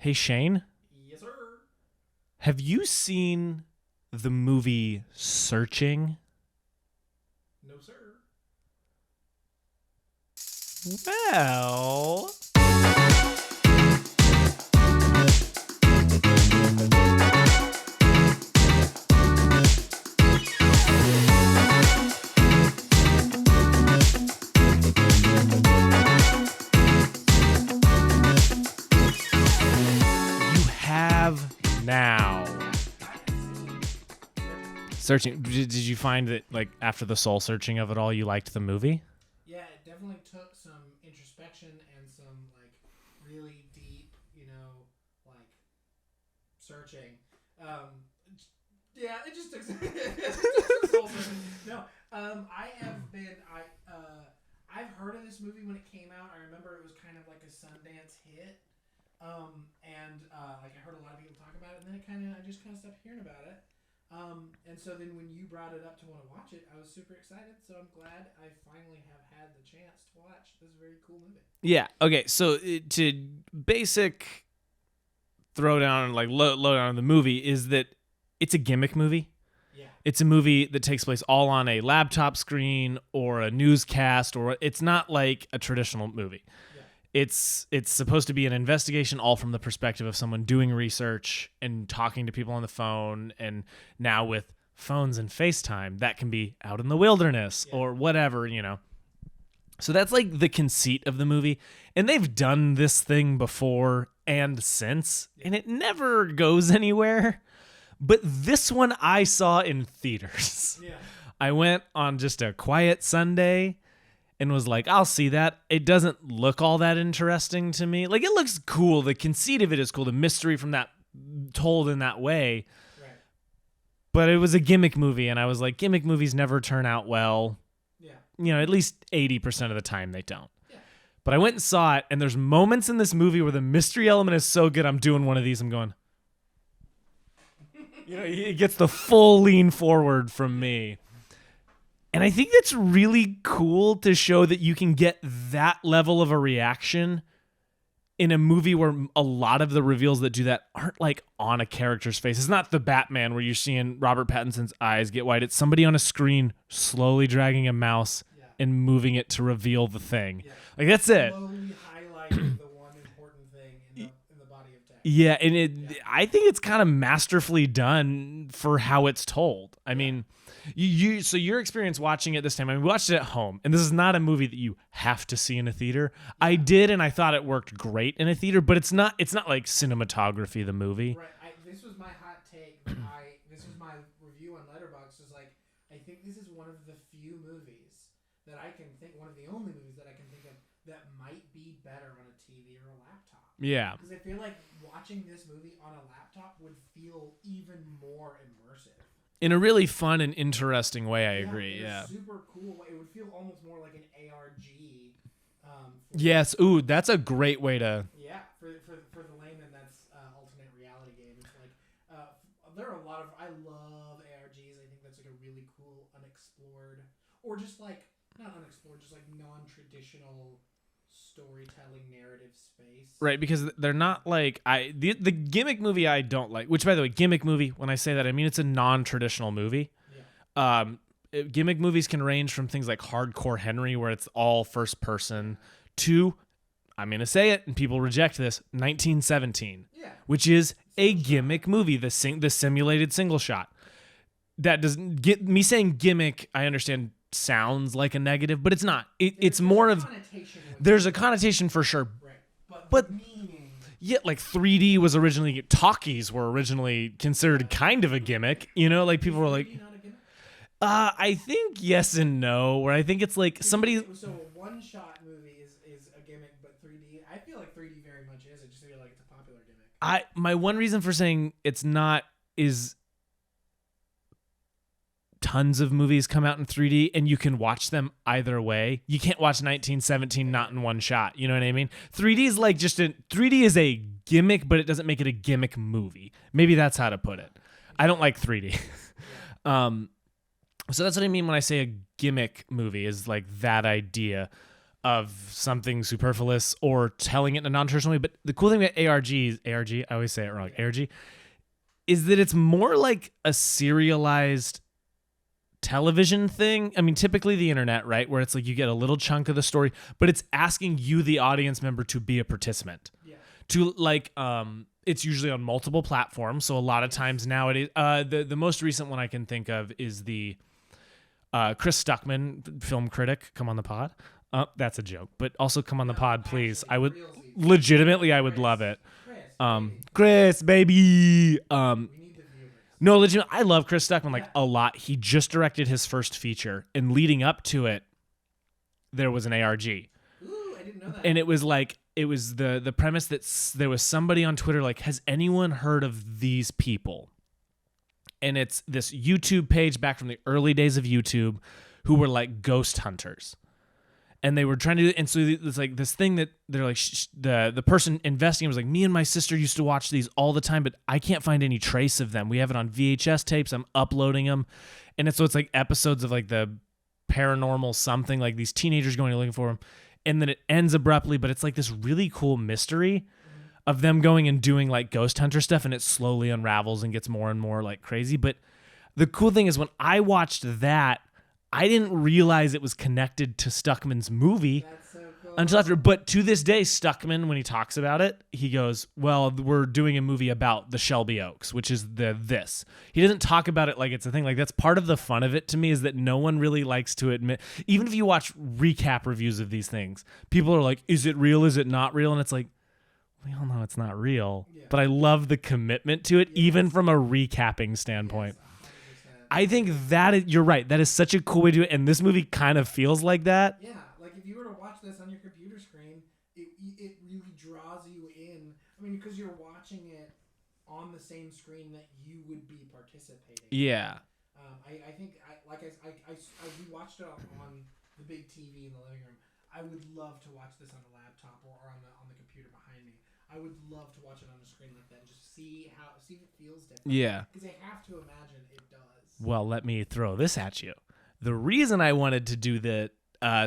Hey Shane, Yes, sir. have you seen the movie Searching? No, sir. Well, you have now. I have seen Searching. Searching. Did you find that, like, after the soul searching of it all, you liked the movie? Yeah, it definitely took some introspection and some like really deep, like searching. Yeah, it just took some, it just took some soul searching. No, I have been I've heard of this movie when it came out. I remember it was kind of like a Sundance hit. Like I heard a lot of people talk about it, and then I just kind of stopped hearing about it. And so then when you brought it up to want to watch it, I was super excited. So I'm glad I finally have had the chance to watch this very cool movie. Yeah. Okay. So to basic throwdown, like lowdown on the movie is that it's a gimmick movie. Yeah. It's a movie that takes place all on a laptop screen or a newscast, or it's not like a traditional movie. Yeah. It's supposed to be an investigation, all from the perspective of someone doing research and talking to people on the phone. And now with phones and FaceTime, that can be out in the wilderness or whatever. So that's like the conceit of the movie. And they've done this thing before and since, and it never goes anywhere. But this one I saw in theaters. Yeah. I went on just a quiet Sunday and was like, I'll see that. It doesn't look all that interesting to me. Like, it looks cool. The conceit of it is cool. The mystery from that told in that way. Right. But it was a gimmick movie, and I was like, gimmick movies never turn out well. Yeah. At least 80% of the time they don't. Yeah. But I went and saw it, and there's moments in this movie where the mystery element is so good, I'm doing one of these. I'm going, it gets the full lean forward from me. And I think that's really cool to show that you can get that level of a reaction in a movie where a lot of the reveals that do that aren't like on a character's face. It's not the Batman where you're seeing Robert Pattinson's eyes get wide. It's somebody on a screen slowly dragging a mouse and moving it to reveal the thing. Yeah. Like, that's it. Slowly highlighting the one important thing in the body of text. Yeah, and I think it's kind of masterfully done for how it's told. I mean, so your experience watching it this time, we watched it at home, and this is not a movie that you have to see in a theater. I did, and I thought it worked great in a theater, but it's not like cinematography, the movie. Right. This was my hot take. This was my review on Letterboxd. Was like, I think this is one of the few movies that I can think, one of the only movies that I can think of that might be better on a TV or a laptop. Yeah. Because I feel like watching this movie on a laptop would feel even more immersive. In a really fun and interesting way, I agree. Yeah. Super cool. It would feel almost more like an ARG. Yes. Ooh, that's a great way to. Yeah, for the layman, that's alternate reality game. It's like there are a lot of. I love ARGs. I think that's like a really cool unexplored, or just like not unexplored, just like non-traditional storytelling narrative space. Right, because they're not like the gimmick movie I don't like. Which, by the way, gimmick movie. When I say that, I mean it's a non-traditional movie. Yeah. Gimmick movies can range from things like Hardcore Henry, where it's all first person, to, I'm gonna say it, and people reject this, 1917, Yeah. which is a gimmick movie, the simulated single shot. That doesn't get me saying gimmick. I understand sounds like a negative, but it's not. It's more of there's a connotation for sure. Right. But the meaning. Yeah, like 3D was originally, talkies were originally considered kind of a gimmick. Like people were like, Not a gimmick? I think yes and no. Where I think it's like somebody. So a one-shot movie is a gimmick, but 3D. I feel like 3D very much is. I just feel like it's a popular gimmick. My one reason for saying it's not is tons of movies come out in 3D and you can watch them either way. You can't watch 1917 not in one shot. You know what I mean? 3D is like 3D is a gimmick, but it doesn't make it a gimmick movie. Maybe that's how to put it. I don't like 3D. So that's what I mean when I say a gimmick movie is like that idea. of something superfluous or telling it in a non-traditional way. But the cool thing about ARG, I always say it wrong, ARG, is that it's more like a serialized television thing. I mean, typically the internet, right, where it's like you get a little chunk of the story, but it's asking you, the audience member, to be a participant. Yeah. To like, it's usually on multiple platforms. So a lot of times nowadays, the most recent one I can think of is the Chris Stuckman, film critic, come on the pod. That's a joke, but also come on the pod, please. I would legitimately, I would love it. Chris, baby. No, legit. I love Chris Stuckman like a lot. He just directed his first feature, and leading up to it, there was an ARG. Ooh, I didn't know that. And it was like, it was the premise that there was somebody on Twitter like, has anyone heard of these people? And it's this YouTube page back from the early days of YouTube who were like ghost hunters. And they were trying to do, and so it's like this thing that they're like, the person investing was like, me and my sister used to watch these all the time, but I can't find any trace of them. We have it on VHS tapes. I'm uploading them. And it's like episodes of like the paranormal something, like these teenagers going and looking for them. And then it ends abruptly, but it's like this really cool mystery of them going and doing like ghost hunter stuff, and it slowly unravels and gets more and more like crazy. But the cool thing is when I watched that, I didn't realize it was connected to Stuckman's movie. That's so cool. Until after. But to this day, Stuckman, when he talks about it, he goes, well, we're doing a movie about the Shelby Oaks, which is this. He doesn't talk about it like it's a thing. Like, that's part of the fun of it to me, is that no one really likes to admit, even if you watch recap reviews of these things, people are like, is it real? Is it not real? And it's like, we all know it's not real. Yeah. But I love the commitment to it, even from a recapping standpoint. Yes, 100%. I think that is, you're right. That is such a cool way to do it, and this movie kind of feels like that. Yeah, like if you were to watch this on your computer screen, it really draws you in. I mean, because you're watching it on the same screen that you would be participating. Yeah. I think we watched it on the big TV in the living room. I would love to watch this on a laptop or on the computer behind me. I would love to watch it on a screen like that and just see if it feels different. Yeah. Because I have to imagine it does. Well, let me throw this at you. The reason I wanted to do the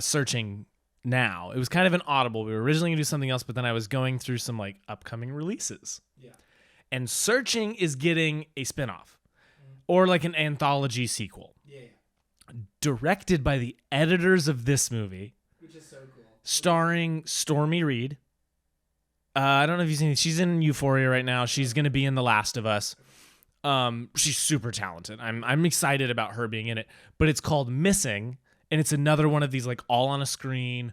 searching now, it was kind of an audible. We were originally going to do something else, but then I was going through some like upcoming releases. Yeah. And Searching is getting a spinoff or like an anthology sequel. Yeah. Directed by the editors of this movie. Which is so cool. Starring Stormy Reed. I don't know if you've seen it. She's in Euphoria right now. She's going to be in The Last of Us. She's super talented. I'm excited about her being in it. But it's called Missing, and it's another one of these like all on a screen.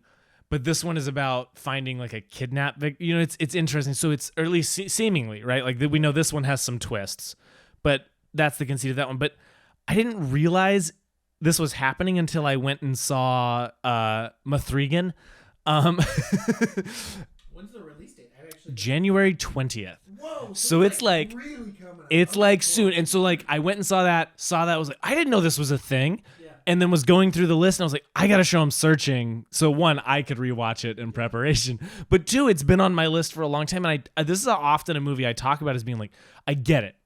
But this one is about finding like a kidnap victim. You know, it's interesting. So it's, or at least seemingly, right? Like we know this one has some twists, but that's the conceit of that one. But I didn't realize this was happening until I went and saw Mathregan. When's the release date? January 20th. Whoa! So it's like really coming up. it's like soon. And so like I went and saw that, was like, I didn't know this was a thing. Yeah. And then was going through the list and I was like, I got to show him Searching. So one, I could rewatch it in preparation. But two, it's been on my list for a long time. And this is often a movie I talk about as being like, I get it.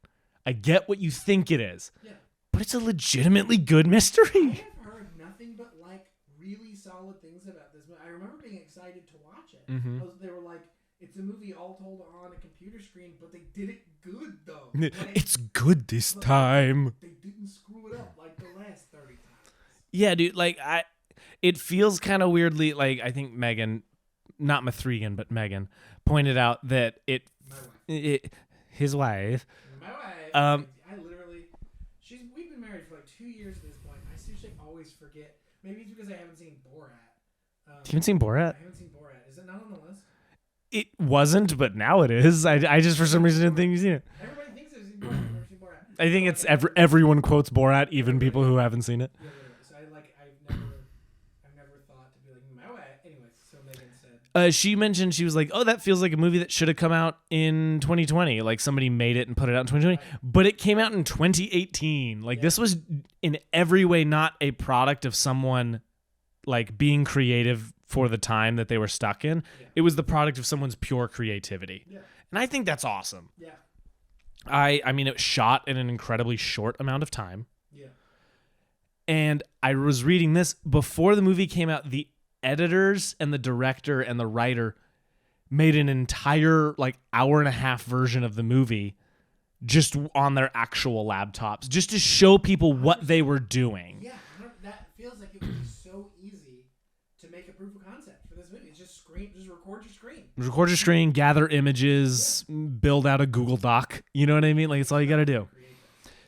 I get what you think it is. Yeah. But it's a legitimately good mystery. I have heard nothing but like really solid things about this movie. I remember being excited to watch it. Mm-hmm. They were like, it's a movie all told on a computer screen, but they did it good though. Like, It's good this time. they didn't screw it up like the last 30 times. Yeah, dude, like it feels kind of weirdly like I think Megan, not Mathregan, but Megan pointed out that My wife. his wife. My wife. I literally, we've been married for like 2 years at this point. I seriously always forget. Maybe it's because I haven't seen Borat. You haven't seen Borat? I haven't seen Borat. Is it not on the list? It wasn't, but now it is. I just for some reason didn't think you've seen it. Everybody thinks I've seen Borat. I've never seen Borat. I think it's everyone quotes Borat, even people who haven't seen it. Yeah. So I've never thought to be like my wife. Anyways, so Megan said. She mentioned, she was like, oh, that feels like a movie that should have come out in 2020. Like somebody made it and put it out in 2020, but it came out in 2018. Like this was in every way not a product of someone like being creative for the time that they were stuck in. Yeah. It was the product of someone's pure creativity. Yeah. And I think that's awesome. Yeah. I mean, it was shot in an incredibly short amount of time. Yeah. And I was reading this before the movie came out. The editors and the director and the writer made an entire like hour and a half version of the movie just on their actual laptops, just to show people what they were doing. Yeah, that feels like it would be so easy to make a proof of concept for this movie. It's just record your screen. Record your screen, gather images, build out a Google Doc. You know what I mean? Like, it's all you got to do.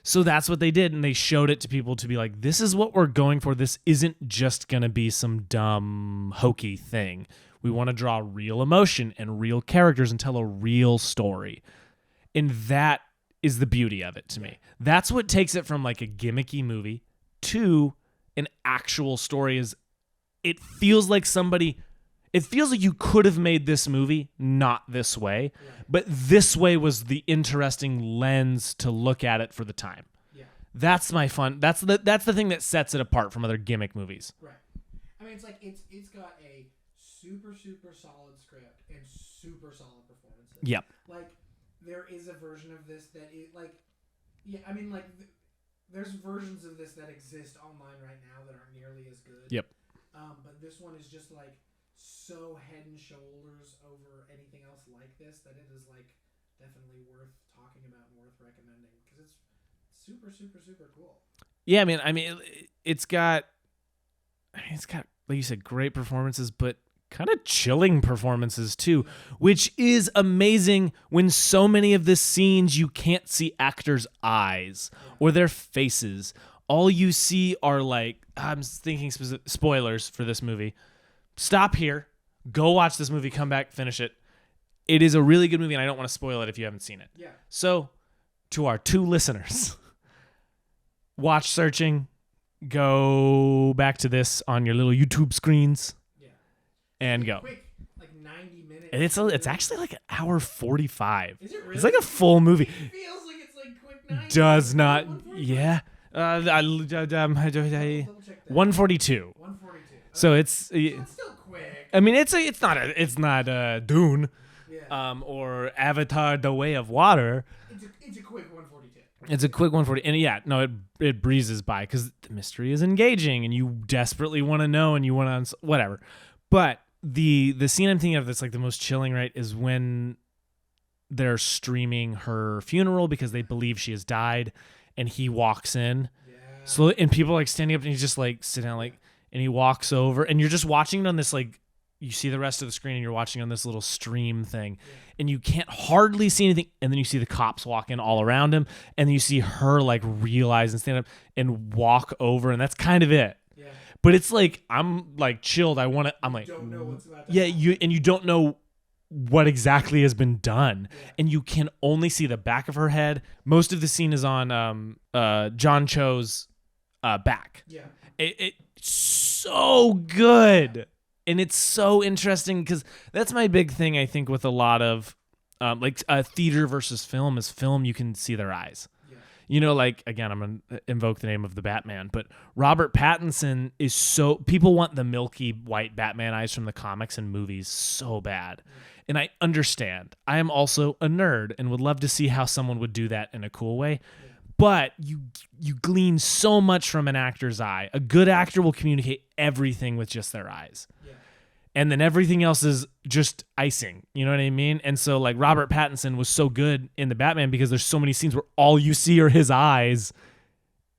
So that's what they did, and they showed it to people to be like, this is what we're going for. This isn't just going to be some dumb, hokey thing. We want to draw real emotion and real characters and tell a real story. And that is the beauty of it to me. That's what takes it from like a gimmicky movie to an actual story. Is it feels like you could have made this movie not this way, but this way was the interesting lens to look at it for the time. Yeah. That's my fun. That's the thing that sets it apart from other gimmick movies. Right. I mean, it's like it's got a super solid script and super solid performances. Yep. Like there is a version of this that it like, yeah. I mean, like there's versions of this that exist online right now that aren't nearly as good. Yep. But this one is just like so head and shoulders over anything else like this that it is like definitely worth talking about and worth recommending because it's super cool. Yeah, I mean, it's got like you said, great performances, but kind of chilling performances too, which is amazing when so many of the scenes you can't see actors' eyes or their faces. All you see are like, I'm thinking spoilers for this movie. Stop here, go watch this movie, come back, finish it. It is a really good movie, and I don't want to spoil it if you haven't seen it. Yeah. So, to our 2 listeners, watch Searching, go back to this on your little YouTube screens, and go. Quick, like 90 minutes. And it's actually like an hour 45. Is it really? It's like a full movie. It feels like it's like quick 90. Does not. 145? Yeah. 142. 142. So it's. So it's still quick. I mean, it's not Dune, Yeah. or Avatar: The Way of Water. It's a quick 142. It's a quick 140, and yeah, no, it breezes by because the mystery is engaging, and you desperately want to know, and you want to whatever. But the scene I'm thinking of that's like the most chilling, right, is when they're streaming her funeral because they believe she has died, and he walks in, slowly, and people are like standing up, and he's just like sitting down, like, and he walks over, and you're just watching it on this like. You see the rest of the screen and you're watching on this little stream thing and you can't hardly see anything. And then you see the cops walk in all around him and then you see her like realize and stand up and walk over. And that's kind of it. Yeah. But it's like, I'm like chilled. I'm like, don't know what's about to yeah, happen. you don't know what exactly has been done. Yeah. And you can only see the back of her head. Most of the scene is on John Cho's back. Yeah. It's so good. And it's so interesting because that's my big thing, I think, with a lot of theater versus film is film, you can see their eyes. Yeah. You know, like, again, I'm going to invoke the name of the Batman, but Robert Pattinson is so... People want the milky white Batman eyes from the comics and movies so bad. Yeah. And I understand. I am also a nerd and would love to see how someone would do that in a cool way. Yeah. But you glean so much from an actor's eye. A good actor will communicate everything with just their eyes. And then everything else is just icing. You know what I mean? And so like Robert Pattinson was so good in the Batman because there's so many scenes where all you see are his eyes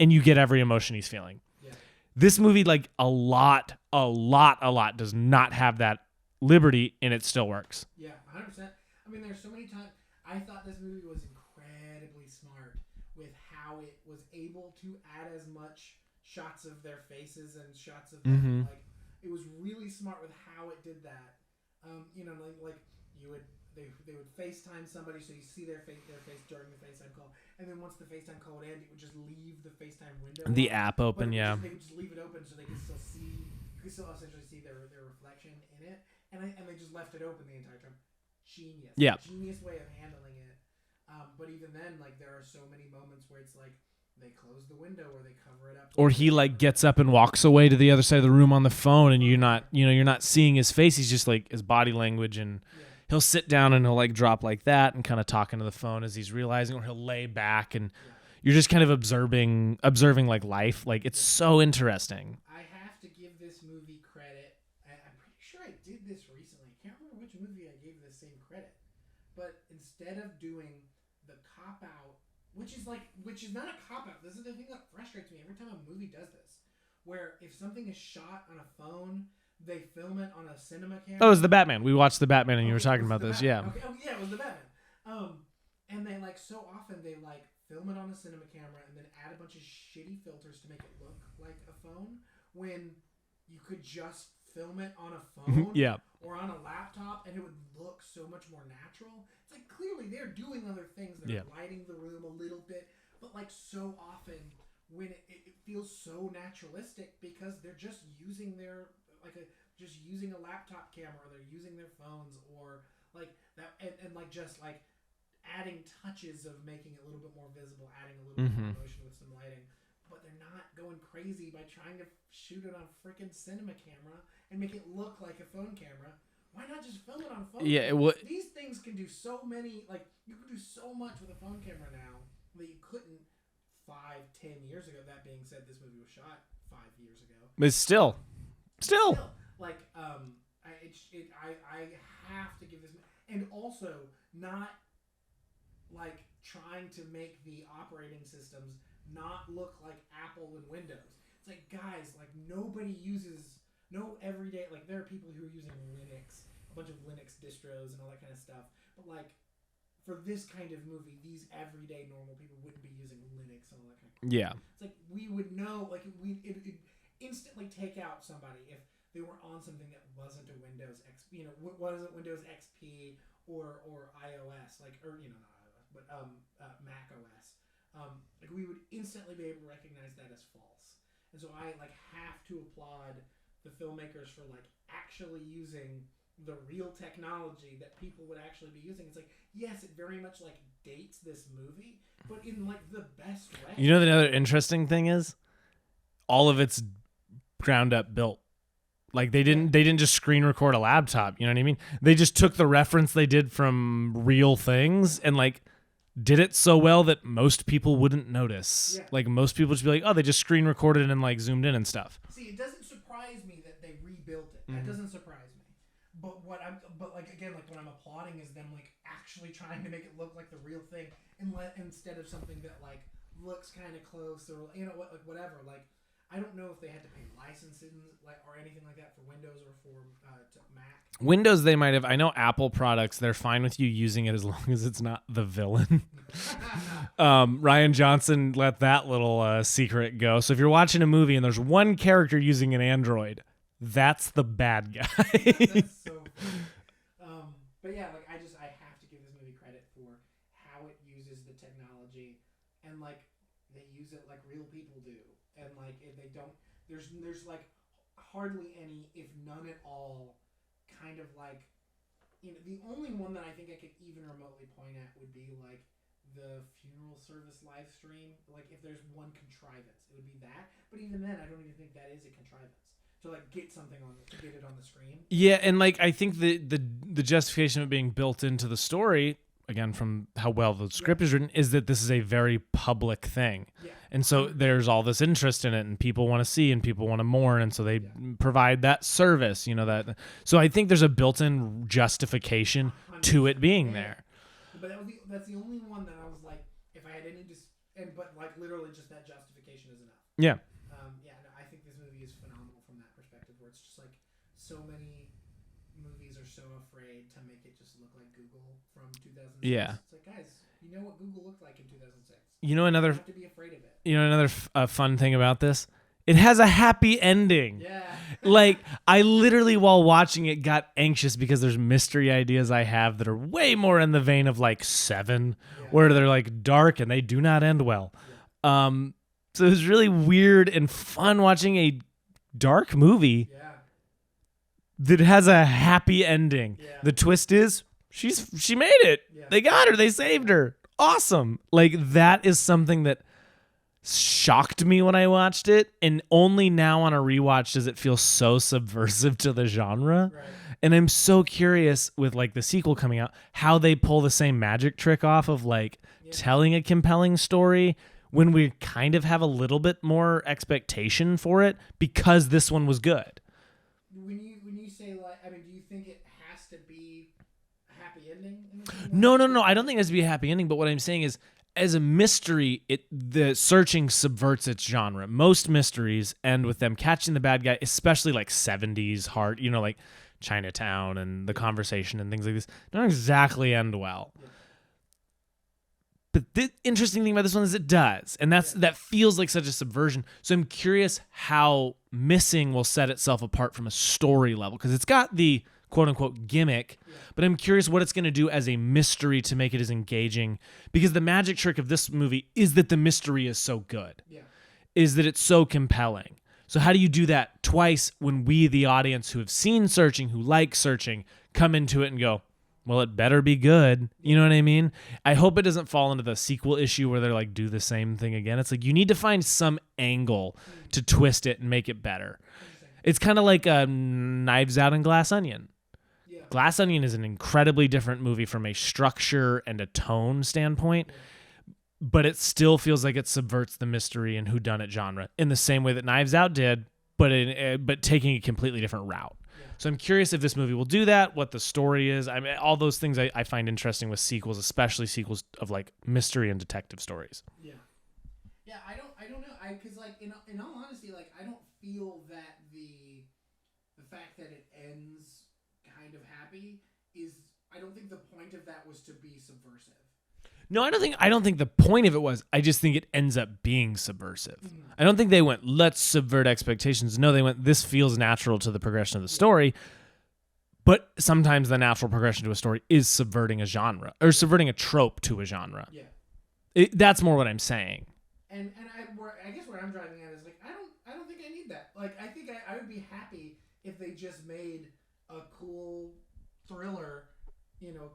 and you get every emotion he's feeling. Yeah. This movie, like a lot does not have that liberty and it still works. Yeah, 100%. I mean, there's so many times I thought this movie was incredibly smart with how it was able to add as much shots of their faces and shots of them, like it was really smart with how it did that. You know, like they would FaceTime somebody so you see their face during the FaceTime call, and then once the FaceTime call would end, it would just leave the FaceTime window. The app open, yeah. They would just leave it open so they could still see. You could still essentially see their reflection in it, and they just left it open the entire time. Genius. Yeah. Genius way of handling it. But even then, like there are so many moments where it's like. They close the window or they cover it up. Or he like gets up and walks away to the other side of the room on the phone and you're not seeing his face. He's just like his body language and he'll sit down and he'll like drop like that and kind of talk into the phone as he's realizing, or he'll lay back and you're just kind of observing like life. Like it's so interesting. I have to give this movie credit. but instead of doing the cop out, which is not a cop out. This is the thing that frustrates me every time a movie does this, where if something is shot on a phone, they film it on a cinema camera. Oh, it was the Batman. We watched the Batman, and you were Okay, it talking was about the this. Batman. Yeah. Okay. Oh, yeah, it was the Batman. And they like so often they like film it on a cinema camera and then add a bunch of shitty filters to make it look like a phone when you could just film it on a phone Yeah. or on a laptop and it would look so much more natural. It's like clearly they're doing other things. They're lighting the room a little bit, but like so often when it feels so naturalistic because they're just using their just using a laptop camera or they're using their phones or like that and like just like adding touches of making it a little bit more visible, adding a little bit more motion with some lighting, but they're not going crazy by trying to shoot it on a freaking cinema camera and make it look like a phone camera. Why not just film it on a phone? Yeah. These things can do so many. Like you can do so much with a phone camera now that you couldn't 5-10 years ago. That being said, this movie was shot 5 years ago. But still. Like I have to give this, and also not like trying to make the operating systems not look like Apple and Windows. It's like, guys, like nobody uses no everyday, like there are people who are using Linux, a bunch of Linux distros and all that kind of stuff, but like for this kind of movie, these everyday normal people wouldn't be using Linux and all that kind of stuff. Yeah. It's like we would know, like it'd instantly take out somebody if they were on something that wasn't a Windows XP, wasn't Windows XP or iOS, like, or not iOS, but Mac OS. Like we would instantly be able to recognize that as false. And so I like have to applaud the filmmakers for like actually using the real technology that people would actually be using. It's like, yes, it very much like dates this movie, but in like the best way. You know, the other interesting thing is all of it's ground up built. Like they didn't just screen record a laptop, you know what I mean? They just took the reference they did from real things and like did it so well that most people wouldn't notice. Yeah. Like most people just be like, "Oh, they just screen recorded and like zoomed in and stuff." See, it doesn't surprise me that they rebuilt it. That doesn't surprise me. But when I'm applauding is them like actually trying to make it look like the real thing instead of something that like looks kind of close or whatever. Like I don't know if they had to pay licensing or anything like that for Windows or for Mac. Windows, they might have. I know Apple products, they're fine with you using it as long as it's not the villain. Rian Johnson let that little secret go. So if you're watching a movie and there's one character using an Android, that's the bad guy. That's so funny. But yeah, like I have to give this movie credit for how it uses the technology and like they use it like real people do. And like if they don't, there's like hardly any, if none at all, kind of like the only one that I think I could even remotely point at would be like the funeral service live stream. Like if there's one contrivance, it would be that. But even then, I don't even think that is a contrivance to like get something to get it on the screen. Yeah, and like I think the justification of it being built into the story, again from how well the script is written, is that this is a very public thing. Yeah. And so there's all this interest in it and people want to see and people want to mourn. And so they provide that service, that. So I think there's a built-in justification to it being there. But that's the only one that I was like, if I had any but like literally just that justification is enough. Yeah. I think this movie is phenomenal from that perspective where it's just like so many movies are so afraid to make it just look like Google from 2006. Yeah. It's like, guys, you know what Google looked like in 2006. You know another You have to be afraid of it. another fun thing about this? It has a happy ending. Yeah. Like I literally while watching it got anxious because there's mystery ideas I have that are way more in the vein of like Seven, where they're like dark and they do not end well. So it was really weird and fun watching a dark movie that has a happy ending. Yeah. The twist is she made it. Yeah. They got her. They saved her. Awesome. Like that is something that shocked me when I watched it, and only now on a rewatch does it feel so subversive to the genre. Right. And I'm so curious with like the sequel coming out how they pull the same magic trick off of like telling a compelling story when we kind of have a little bit more expectation for it because this one was good. When you say like, I mean, do you think it has to be a happy ending in No. I don't think it has to be a happy ending. But what I'm saying is, as a mystery, the searching subverts its genre. Most mysteries end with them catching the bad guy, especially like 70s hard, like Chinatown and The Conversation and things like this. Don't exactly end well. Yeah. But the interesting thing about this one is it does. And that feels like such a subversion. So I'm curious how Missing will set itself apart from a story level. Because it's got the quote-unquote gimmick, but I'm curious what it's going to do as a mystery to make it as engaging, because the magic trick of this movie is that the mystery is so good, is that it's so compelling. So how do you do that twice when we, the audience who have seen Searching, who like Searching, come into it and go, well, it better be good. You know what I mean? I hope it doesn't fall into the sequel issue where they're like, do the same thing again. It's like you need to find some angle to twist it and make it better. It's kind of like Knives Out and Glass Onion. Glass Onion is an incredibly different movie from a structure and a tone standpoint, but it still feels like it subverts the mystery and whodunit genre in the same way that Knives Out did, but taking a completely different route. So I'm curious if this movie will do that, what the story is. I mean, all those things I find interesting with sequels, especially sequels of like mystery and detective stories. Yeah, I don't know. Because like in all honesty, like I don't feel that the fact that it ends kind of happy is, I don't think the point of that was to be subversive. No, I don't think the point of it was. I just think it ends up being subversive. I don't think they went, let's subvert expectations. No, they went, this feels natural to the progression of the story. But sometimes the natural progression to a story is subverting a genre or subverting a trope to a genre. Yeah. That's more what I'm saying. And I guess what I'm driving at is like, I don't think I need that. Like, I think I would be happy if they just made a cool thriller,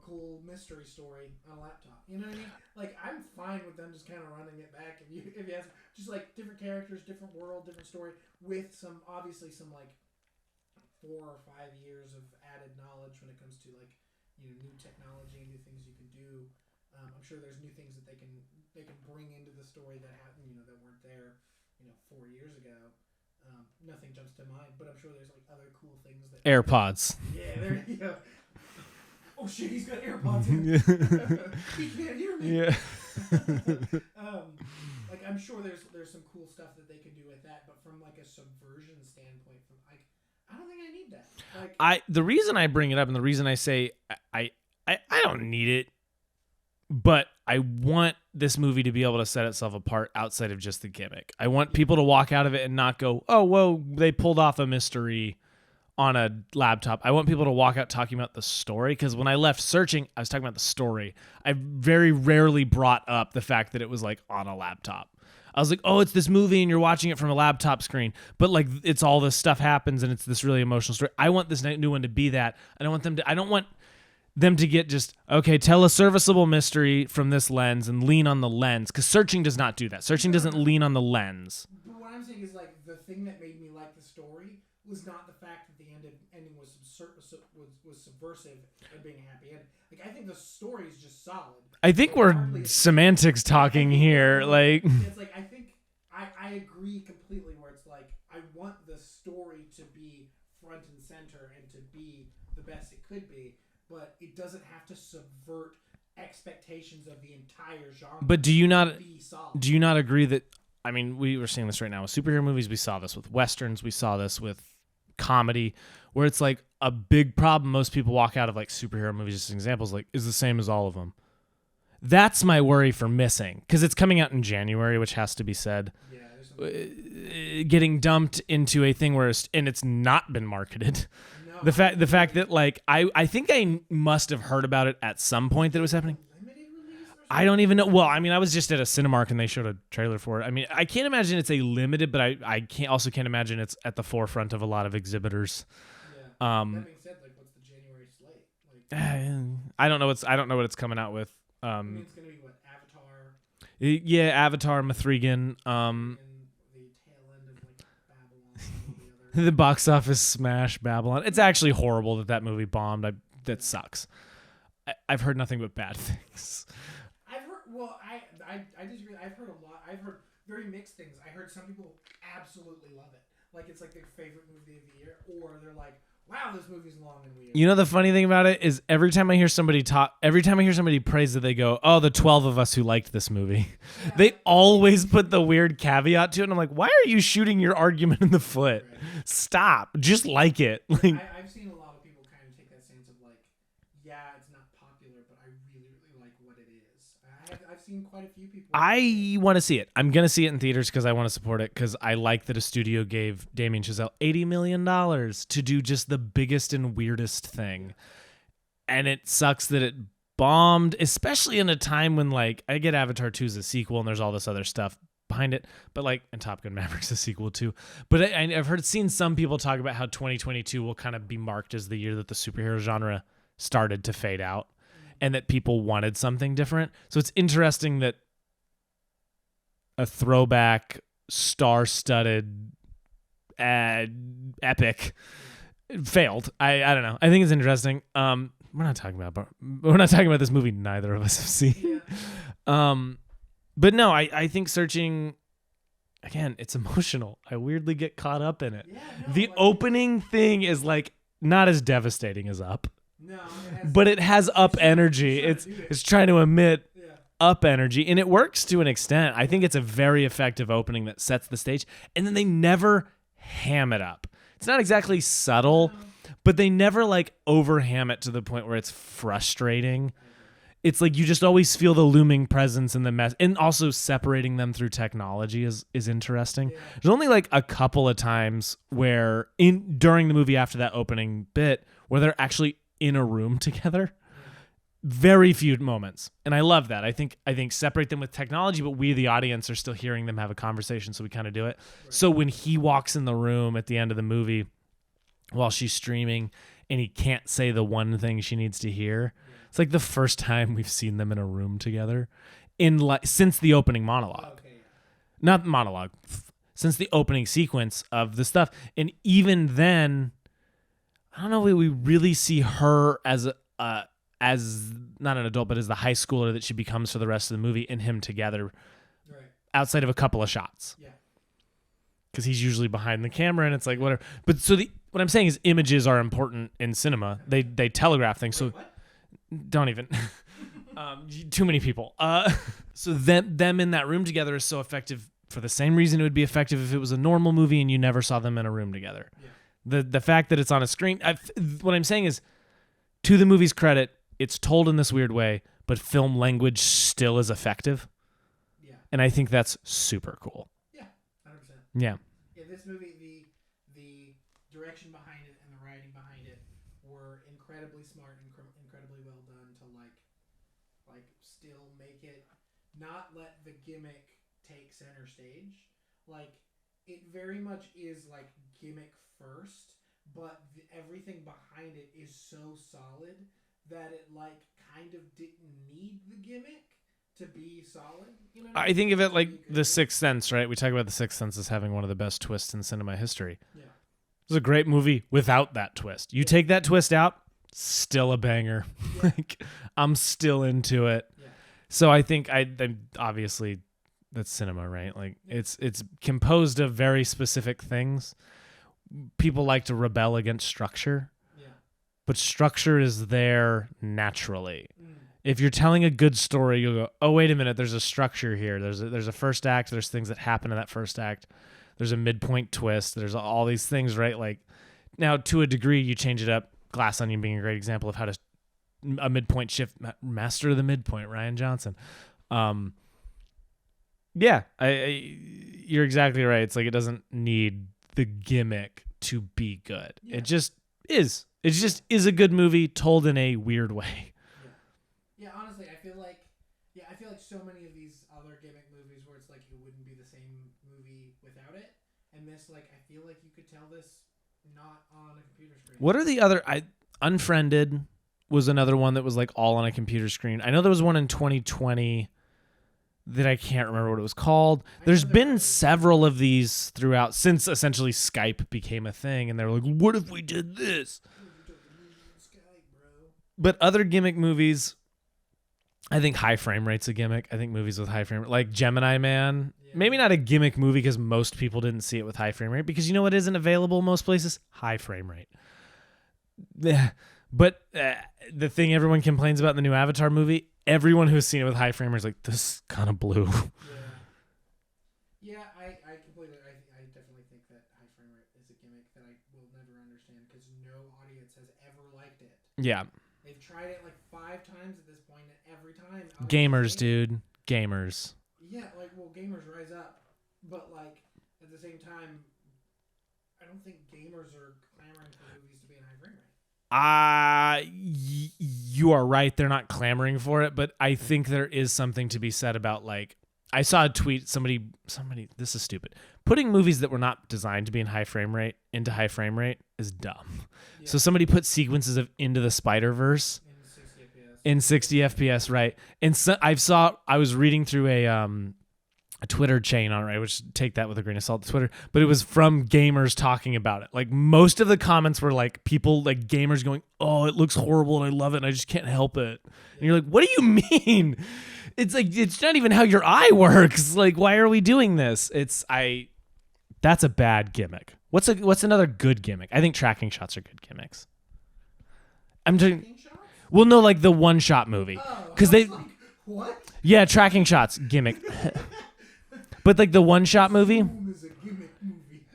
cool mystery story on a laptop. You know what I mean? Like, I'm fine with them just kind of running it back. If you ask, just like different characters, different world, different story, with obviously some like 4 or 5 years of added knowledge when it comes to like new technology and new things you can do. I'm sure there's new things that they can bring into the story that that weren't there 4 years ago. Nothing jumps to mind, but I'm sure there's like other cool things that AirPods. Yeah, there you go. Oh shit, he's got AirPods in. He can't hear me. Yeah. Like I'm sure there's some cool stuff that they can do with that, but from like a subversion standpoint, I don't think I need that. Like the reason I bring it up and the reason I say I don't need it, but I want this movie to be able to set itself apart outside of just the gimmick. I want people to walk out of it and not go, oh, whoa, they pulled off a mystery on a laptop. I want people to walk out talking about the story, because when I left Searching, I was talking about the story. I very rarely brought up the fact that it was like on a laptop. I was like, oh, it's this movie and you're watching it from a laptop screen, but like it's all this stuff happens and it's this really emotional story. I want this new one to be that. I don't want them to get just, okay, tell a serviceable mystery from this lens and lean on the lens, because Searching does not do that. Searching doesn't lean on the lens. But what I'm saying is like the thing that made me like the story was not the fact that the ending was subversive and being a happy ending. Like I think the story is just solid. I think we're semantics talking here. Like it's like I think I agree completely. Where it's like I want the story to be front and center and to be the best it could be, but it doesn't have to subvert expectations of the entire genre. But do you not agree that, I mean, we were seeing this right now with superhero movies. We saw this with Westerns. We saw this with comedy, where it's like a big problem. Most people walk out of like superhero movies, just examples, like is the same as all of them. That's my worry for Missing, because it's coming out in January, which has to be said. Yeah, getting dumped into a thing where it's not been marketed. No. The fact that like I think I must have heard about it at some point that it was happening. I don't even know. Well, I mean, I was just at a Cinemark and they showed a trailer for it. I mean, I can't imagine it's a limited, but I can't imagine it's at the forefront of a lot of exhibitors. Yeah. That being said, like, what's the January slate? Like, I don't know what it's coming out with. I mean, it's gonna be what, Avatar. Yeah, Avatar, Mithrigan. And the tail end of like Babylon. And all the other. The box office smash Babylon. It's actually horrible that movie bombed. That sucks. I've heard nothing but bad things. Well, I disagree. I've heard a lot. I've heard very mixed things. I heard some people absolutely love it. Like it's like their favorite movie of the year, or they're like, wow, this movie's long and weird. You know, the funny thing about it is every time I hear somebody praise it, they go, "Oh, the 12 of us who liked this movie." Yeah. They always put the weird caveat to it. And I'm like, why are you shooting your argument in the foot? Right. Stop. Just like it. Like, I've seen a lot of people kind of take that stance of like, yeah, it's not popular, but I really, really like what it is. I've seen quite a few people. I want to see it. I'm going to see it in theaters because I want to support it because I like that a studio gave Damien Chazelle $80 million to do just the biggest and weirdest thing. And it sucks that it bombed, especially in a time when, like, I get Avatar 2 is a sequel and there's all this other stuff behind it, but like, and Top Gun Maverick's a sequel too. But I've seen some people talk about how 2022 will kind of be marked as the year that the superhero genre started to fade out and that people wanted something different. So it's interesting that a throwback, star-studded epic failed. I don't know. I think it's interesting. We're not talking about this movie neither of us have seen. Yeah. But no, I think Searching, again, it's emotional. I weirdly get caught up in it. Yeah, no, The like, opening thing is like not as devastating as Up, no, it has, but it has Up energy. it's trying to do it. It's trying to emit yeah. Up energy, and it works to an extent. I think it's a very effective opening that sets the stage, and then they never ham it up. It's not exactly subtle, but they never like overham it to the point where it's frustrating. It's like you just always feel the looming presence and the mess, and also separating them through technology is interesting. Yeah. There's only like a couple of times where during the movie after that opening bit where they're actually in a room together. Very few moments, and I love that. I think separate them with technology, but we, the audience, are still hearing them have a conversation, so we kind of do it. Right. So when he walks in the room at the end of the movie while she's streaming, and he can't say the one thing she needs to hear, it's like the first time we've seen them in a room together since the opening monologue. Okay, yeah. Not monologue, since the opening sequence of the stuff, and even then, I don't know. We really see her as not an adult, but as the high schooler that she becomes for the rest of the movie, and him together, Right. outside of a couple of shots. Yeah. Because he's usually behind the camera, and it's like whatever. But so what I'm saying is, images are important in cinema. They telegraph things. Wait, So what? don't even. Too many people. So them in that room together is so effective for the same reason it would be effective if it was a normal movie and you never saw them in a room together. Yeah. The fact that it's on a screen. What I'm saying is, to the movie's credit, it's told in this weird way, but film language still is effective. Yeah. And I think that's super cool. Yeah. 100%. Yeah. Yeah, this movie, the direction behind it and the writing behind it were incredibly smart and incredibly well done to like still make it not let the gimmick take center stage. Like, it very much is like gimmick first, but everything behind it is so solid that it like kind of didn't need the gimmick to be solid. You know what I think of it like You could The do. Sixth Sense, right? We talk about The Sixth Sense as having one of the best twists in cinema history. Yeah. It's a great movie without that twist. You take that twist out, still a banger. Yeah. Like, I'm still into it. Yeah. So I think I'm obviously that's cinema, right? Like it's composed of very specific things. People like to rebel against structure, Yeah. but structure is there naturally. Mm. If you're telling a good story, you'll go, "Oh, wait a minute, there's a structure here. There's a first act, there's things that happen in that first act. There's a midpoint twist, there's all these things, right?" Like, now to a degree you change it up. Glass Onion being a great example of how to a midpoint shift, master of the midpoint, Rian Johnson. Yeah, you're exactly right. It's like it doesn't need the gimmick to be good. Yeah. It just is. It just is a good movie told in a weird way. Yeah, honestly, I feel like so many of these other gimmick movies where it's like it wouldn't be the same movie without it, and this, like, I feel like you could tell this not on a computer screen. What are the other? Unfriended was another one that was like all on a computer screen. I know there was one in 2020 that I can't remember what it was called. There's been several of these throughout since essentially Skype became a thing, and they were like, "What if we did this?" But other gimmick movies, I think high frame rate's a gimmick. I think movies with high frame rate, like Gemini Man, maybe not a gimmick movie because most people didn't see it with high frame rate, because you know what isn't available most places? High frame rate. But the thing everyone complains about in the new Avatar movie, everyone who's seen it with high frame is like, this is kind of blue. Yeah, I completely, I definitely think that high frame rate is a gimmick that I will never understand because no audience has ever liked it. Yeah. They've tried it like 5 times at this point, and every time Gamers, dude. Gamers. Yeah, like, well, gamers rise up, but like at the same time, I don't think gamers are clamoring for movies to be in high frame rate. You are right. They're not clamoring for it, but I think there is something to be said about, like, I saw a tweet. Somebody. This is stupid. Putting movies that were not designed to be in high frame rate into high frame rate is dumb. Yeah. So somebody put sequences of Into the Spider-Verse in 60 FPS, right? And so I was reading through a Twitter chain on it, right, which take that with a grain of salt, Twitter, but it was from gamers talking about it. Like, most of the comments were like people, like gamers going, "Oh, it looks horrible and I love it and I just can't help it." And you're like, "What do you mean? It's like, it's not even how your eye works. Like, why are we doing this?" That's a bad gimmick. What's another good gimmick? I think tracking shots are good gimmicks. I'm talking. Well, no, like the one-shot movie, because they. Like, what? Yeah, tracking shots gimmick. But like the one-shot movie. Is a gimmick movie.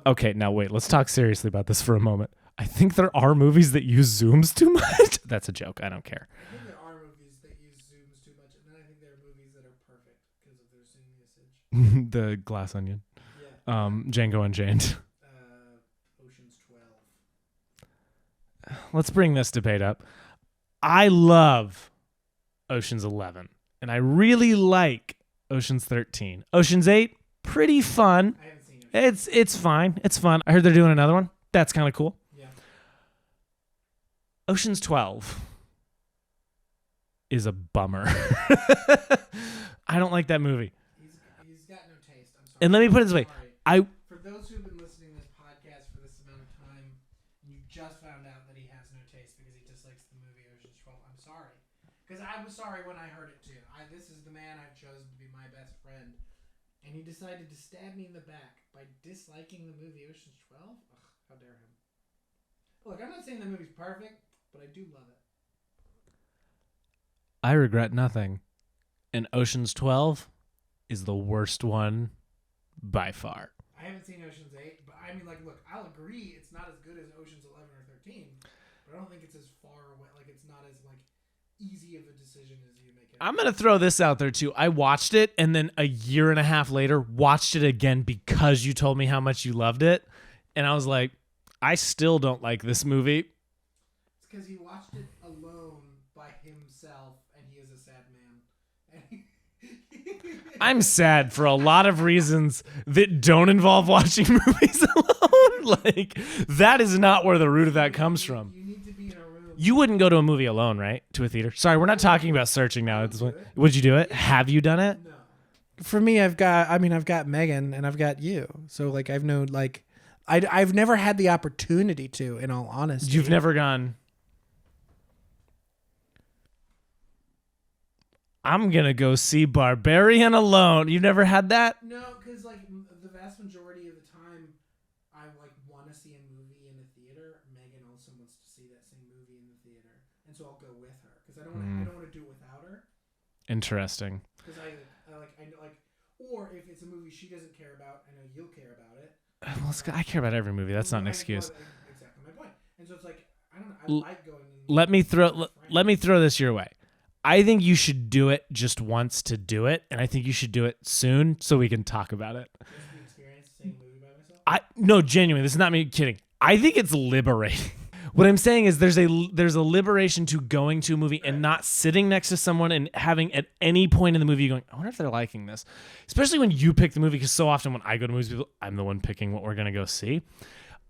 Okay, now wait. Let's talk seriously about this for a moment. I think there are movies that use zooms too much. That's a joke. I don't care. I think there are movies that use zooms too much, and then I think there are movies that are perfect because of their zoom usage. The Glass Onion. Yeah. Django Unchained. Ocean's 12. Let's bring this debate up. I love Ocean's 11, and I really like Ocean's 13. Ocean's 8, pretty fun. I haven't seen it. It's fine. It's fun. I heard they're doing another one. That's kind of cool. Yeah. Ocean's 12 is a bummer. I don't like that movie. He's got no taste. I'm sorry. And let me put it this way. Sorry. For those who've been listening to this podcast for this amount of time, you just found out that he has no taste because he dislikes the movie Ocean's 12. I'm sorry. Because I was sorry when I heard it too. This is the man I've chosen to be my best friend. And he decided to stab me in the back by disliking the movie Ocean's 12? Ugh, how dare him. Look, I'm not saying the movie's perfect, but I do love it. I regret nothing. And Ocean's 12 is the worst one by far. I haven't seen Ocean's 8, but I mean, like, look, I'll agree it's not as good as Ocean's 11 or 13, but I don't think it's as far away, like, it's not as, like, easy of a decision as you make it. I'm going to throw this out there too. I watched it and then a year and a half later watched it again because you told me how much you loved it. And I was like, I still don't like this movie. It's because he watched it alone by himself and he is a sad man. I'm sad for a lot of reasons that don't involve watching movies alone. Like, that is not where the root of that comes from. You need to be in a room. You wouldn't go to a movie alone, right? To a theater. Sorry, we're not talking about searching now. Would you do it? Have you done it? No. For me, I've got Megan and I've got you. So like I've known like I've never had the opportunity to, in all honesty. You've never gone, I'm going to go see Barbarian alone. You've never had that? No, because like the vast majority of the time, I like want to see a movie in a theater. Megan also wants to see that same movie in the theater, and so I'll go with her because I don't want to do it without her. Interesting. Because I know, or if it's a movie she doesn't care about, I know you'll care about it. Well, I care about every movie. That's not an excuse. Exactly my point. And so it's like I don't know. I like going. Let me throw this your way. I think you should do it just once to do it, and I think you should do it soon so we can talk about it. Just the experience of seeing a movie by myself. No, genuinely, this is not me kidding. I think it's liberating. What I'm saying is there's a liberation to going to a movie and not sitting next to someone and having at any point in the movie going, I wonder if they're liking this. Especially when you pick the movie, because so often when I go to movies, I'm the one picking what we're going to go see.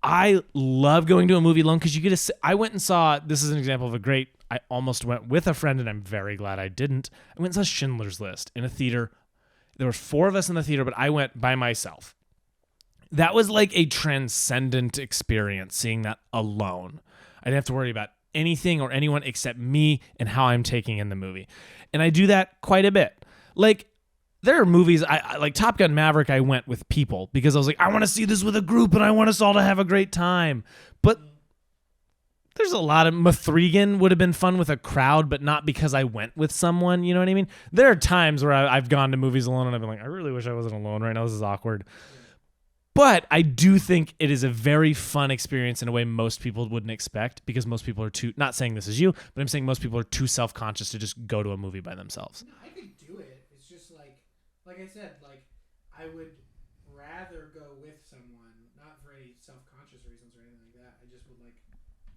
I love going to a movie alone because you get to. I went and saw. This is an example of a great. I almost went with a friend, and I'm very glad I didn't. I went and saw Schindler's List in a theater. There were 4 of us in the theater, but I went by myself. That was like a transcendent experience, seeing that alone. I didn't have to worry about anything or anyone except me and how I'm taking in the movie, and I do that quite a bit. Like. There are movies, I like Top Gun Maverick, I went with people because I was like, I want to see this with a group and I want us all to have a great time. But There's a lot of Mithrigan would have been fun with a crowd, but not because I went with someone. You know what I mean? There are times where I've gone to movies alone and I've been like, I really wish I wasn't alone right now. This is awkward. But I do think it is a very fun experience in a way most people wouldn't expect, because most people are too, not saying this is you, but I'm saying most people are too self-conscious to just go to a movie by themselves. No, I could do it. It's just like I said, like I would rather go with someone, not for any self-conscious reasons or anything like that. I just would like,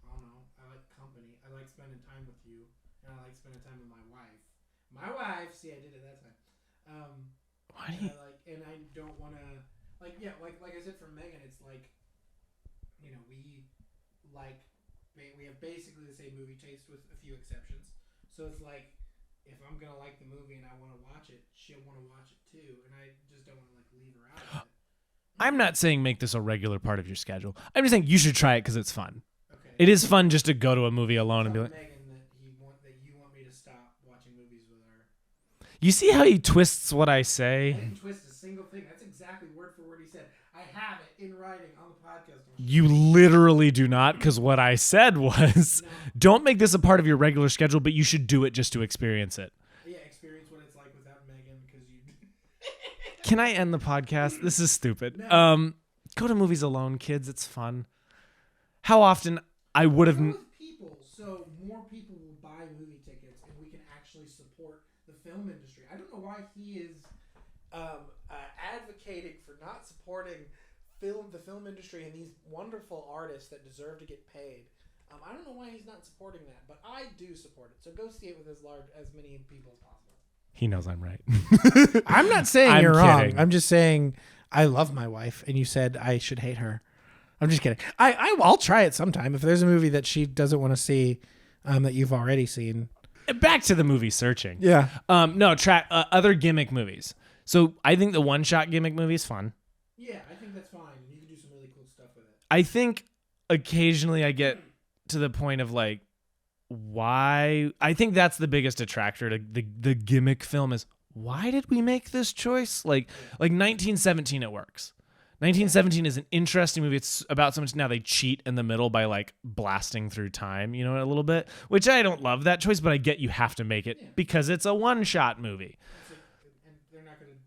I don't know. I like company. I like spending time with you, and I like spending time with my wife. My wife. See, I did it that time. Why do you? And I don't want to. Like I said for Megan, it's like, you know, we have basically the same movie taste with a few exceptions. So it's like, if I'm gonna like the movie and I want to watch it, she'll want to watch it too, and I just don't want to like leave her out of it. I'm not saying make this a regular part of your schedule. I'm just saying you should try it because it's fun. Okay. It is fun just to go to a movie alone and be like, Megan, that you want me to stop watching movies with her. you see how he twists what I I say? didn't twist a single thing. That's exactly word for word he said. I have it in writing on the podcast. You literally do not, because what I said was, No. don't make this a part of your regular schedule, but you should do it just to experience it. Yeah, experience what it's like without Megan, because you. Can I end the podcast? This is stupid. No. Go to movies alone, kids. It's fun. How often I would have. Go with people, so more people will buy movie tickets, and we can actually support the film industry. I don't know why he is advocating for not supporting the film industry and these wonderful artists that deserve to get paid. I don't know why he's not supporting that, but I do support it. So go see it with as many people as possible. He knows I'm right. I'm not saying I'm you're wrong. kidding. I'm just saying I love my wife, and you said I should hate her. I'm just kidding. I'll try it sometime if there's a movie that she doesn't want to see, that you've already seen. Back to the movie searching. Yeah. No, other gimmick movies. So I think the one-shot gimmick movie is fun. Yeah, I think that's fine. You can do some really cool stuff with it. I think occasionally I get to the point of like, why? I think that's the biggest detractor to the gimmick film is, why did we make this choice? Like 1917, it works. 1917 is an interesting movie. It's about so much. Now they cheat in the middle by like blasting through time, you know, a little bit, which I don't love that choice, but I get you have to make it because it's a one-shot movie. And they're not going to.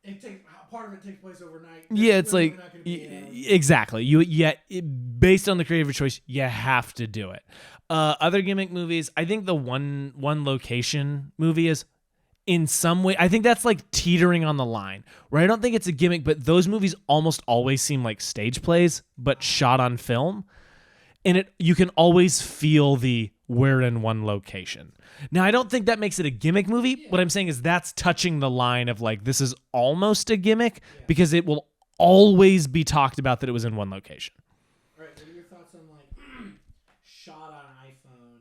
It takes part of it takes place overnight. Yeah, it's Literally like not gonna be, exactly. Based on the creative choice, you have to do it. Other gimmick movies, I think the one location movie is in some way. I think that's like teetering on the line, where I don't think it's a gimmick, but those movies almost always seem like stage plays, but shot on film, and you can always feel we're in one location. Now, I don't think that makes it a gimmick movie. Yeah. What I'm saying is that's touching the line of like, this is almost a gimmick because it will always be talked about that it was in one location. All right, what are your thoughts on like shot on iPhone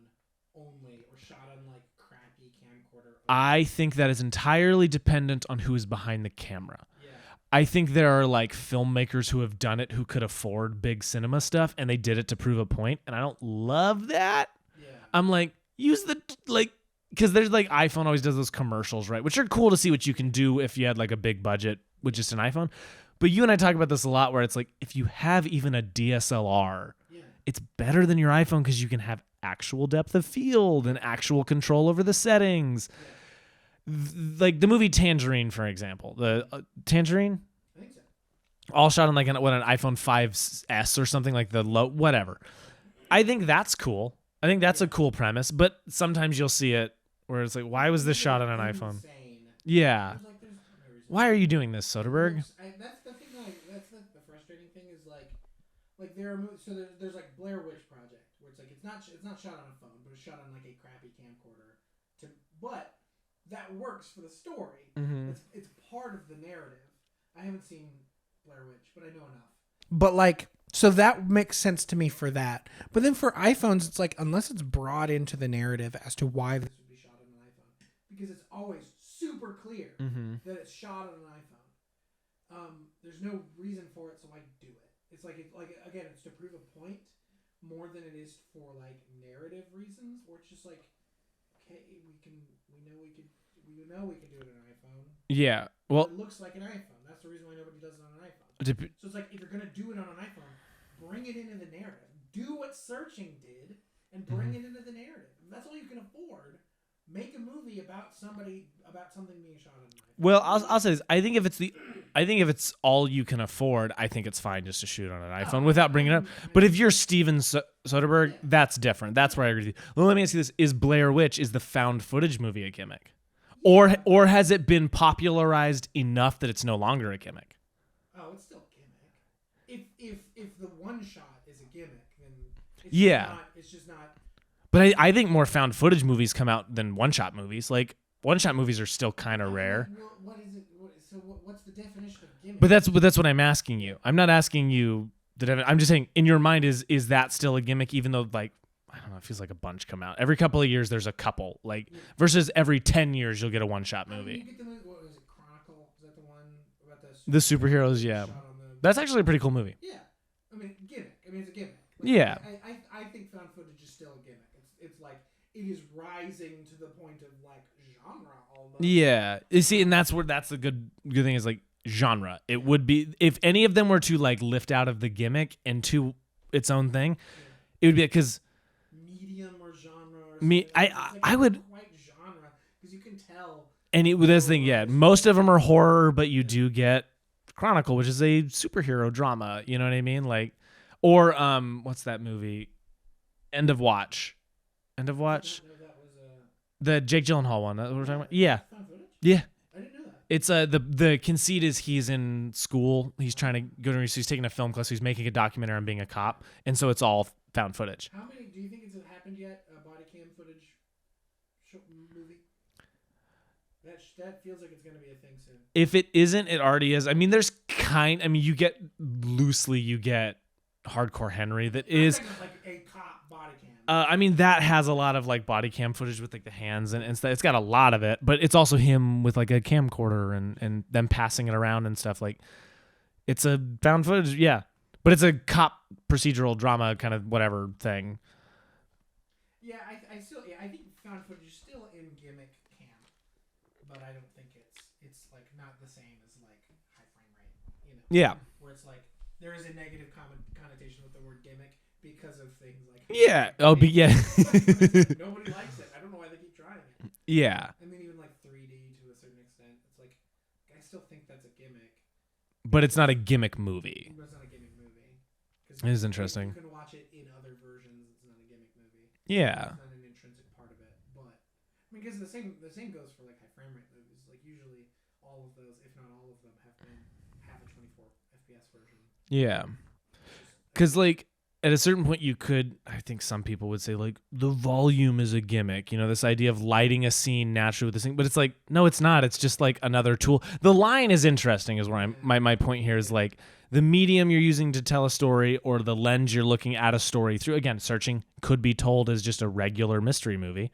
only or shot on like crappy camcorder only? I think that is entirely dependent on who is behind the camera. Yeah. I think there are like filmmakers who have done it who could afford big cinema stuff and they did it to prove a point, and I don't love that. Yeah. I'm like, use because there's like iPhone always does those commercials, right? Which are cool to see what you can do if you had like a big budget with just an iPhone. But you and I talk about this a lot where it's like, if you have even a DSLR, it's better than your iPhone because you can have actual depth of field and actual control over the settings. Like the movie Tangerine, for example. The Tangerine? I think so. All shot on like an iPhone 5S or something, like the low, whatever. I think that's cool. I think that's a cool premise, but sometimes you'll see it where it's like, why was this shot on an iPhone? Yeah. Why are you doing this, Soderbergh? That's the thing. That's the frustrating thing is like there are so there's like Blair Witch Project where it's like it's not shot on a phone, but it's shot on like a crappy camcorder. But that works for the story. Mm-hmm. It's part of the narrative. I haven't seen Blair Witch, but I know enough. But like. So that makes sense to me for that. But then for iPhones, it's like, unless it's brought into the narrative as to why this would be shot on an iPhone. Because it's always super clear that it's shot on an iPhone. There's no reason for it, so I do it. It's like again, it's to prove a point more than it is for like narrative reasons, or it's just like, okay, we know we can do it on an iPhone. Yeah. Well, it looks like an iPhone. That's the reason why nobody does it on an iPhone. So it's like, if you're gonna do it on an iPhone, bring it into the narrative. do what Searching did and bring it into the narrative. If that's all you can afford, make a movie about something being shot on an iPhone. Well, I'll say this. I think if it's all you can afford, I think it's fine just to shoot on an iPhone without bringing it up. But if you're Steven Soderbergh, that's different. That's where I agree with you. Well, let me ask you this: is Blair Witch the found footage movie a gimmick, or has it been popularized enough that it's no longer a gimmick? Oh, it's still a gimmick. If the one shot is a gimmick, then it's just not. But I think more found footage movies come out than one shot movies. Like one shot movies are still kind of rare. What is it? What's the definition of gimmick? But that's what I'm asking you. I'm not asking you I'm just saying in your mind is that still a gimmick? Even though like I don't know, it feels like a bunch come out every couple of years. There's a couple versus every 10 years you'll get a one shot movie. You get the movie. What was it? Chronicle? Is that the one about the superheroes? Yeah, that's actually a pretty cool movie. Yeah, I mean gimmick. I mean it's a gimmick. Yeah. I think found footage is still a gimmick. It's like it is rising to the point of like genre almost. Yeah. You see, and that's the good thing is like genre. It would be if any of them were to like lift out of the gimmick into its own thing, it would be because medium or genre. I would quite genre because you can tell. And this thing, yeah, most of them are horror, but you do get Chronicle, which is a superhero drama. You know what I mean? Like, or what's that movie? End of Watch. That was The Jake Gyllenhaal one. That's what we're talking about. Yeah. found footage? Yeah. I didn't know that. It's the conceit is he's in school. He's trying to go to. So he's taking a film class. He's making a documentary on being a cop, and so it's all found footage. How many do you think it's happened yet? A body cam footage movie. That feels like it's gonna be a thing soon. If it isn't, it already is. I mean, you get Hardcore Henry that is. Like a cop body cam. I mean, that has a lot of like body cam footage with like the hands and stuff. It's got a lot of it, but it's also him with like a camcorder and them passing it around and stuff. Like, it's a found footage, yeah, but it's a cop procedural drama kind of whatever thing. Yeah, I think found footage is still in gimmick camp, but I don't think it's like not the same as like high frame rate, you know. Yeah. Where it's like there is a negative connotation with the word gimmick because of things like Yeah. Oh, but yeah. nobody likes it. I don't know why they keep trying it. Yeah. I mean, even like 3D to a certain extent, it's like I still think that's a gimmick. But it's not a gimmick movie. But it's not a gimmick movie. It is interesting. You can watch it in other versions. It's not a gimmick movie. Yeah. It's not an intrinsic part of it, but I mean, because the same goes for like high frame rate movies. Like usually, all of those, if not all of them, have a 24 FPS version. Yeah. Because like at a certain point, you could. I think some people would say like the volume is a gimmick. You know, this idea of lighting a scene naturally with this thing, but it's like no, it's not. It's just like another tool. The line is interesting. Is where my point here is like. The medium you're using to tell a story or the lens you're looking at a story through, again, Searching could be told as just a regular mystery movie,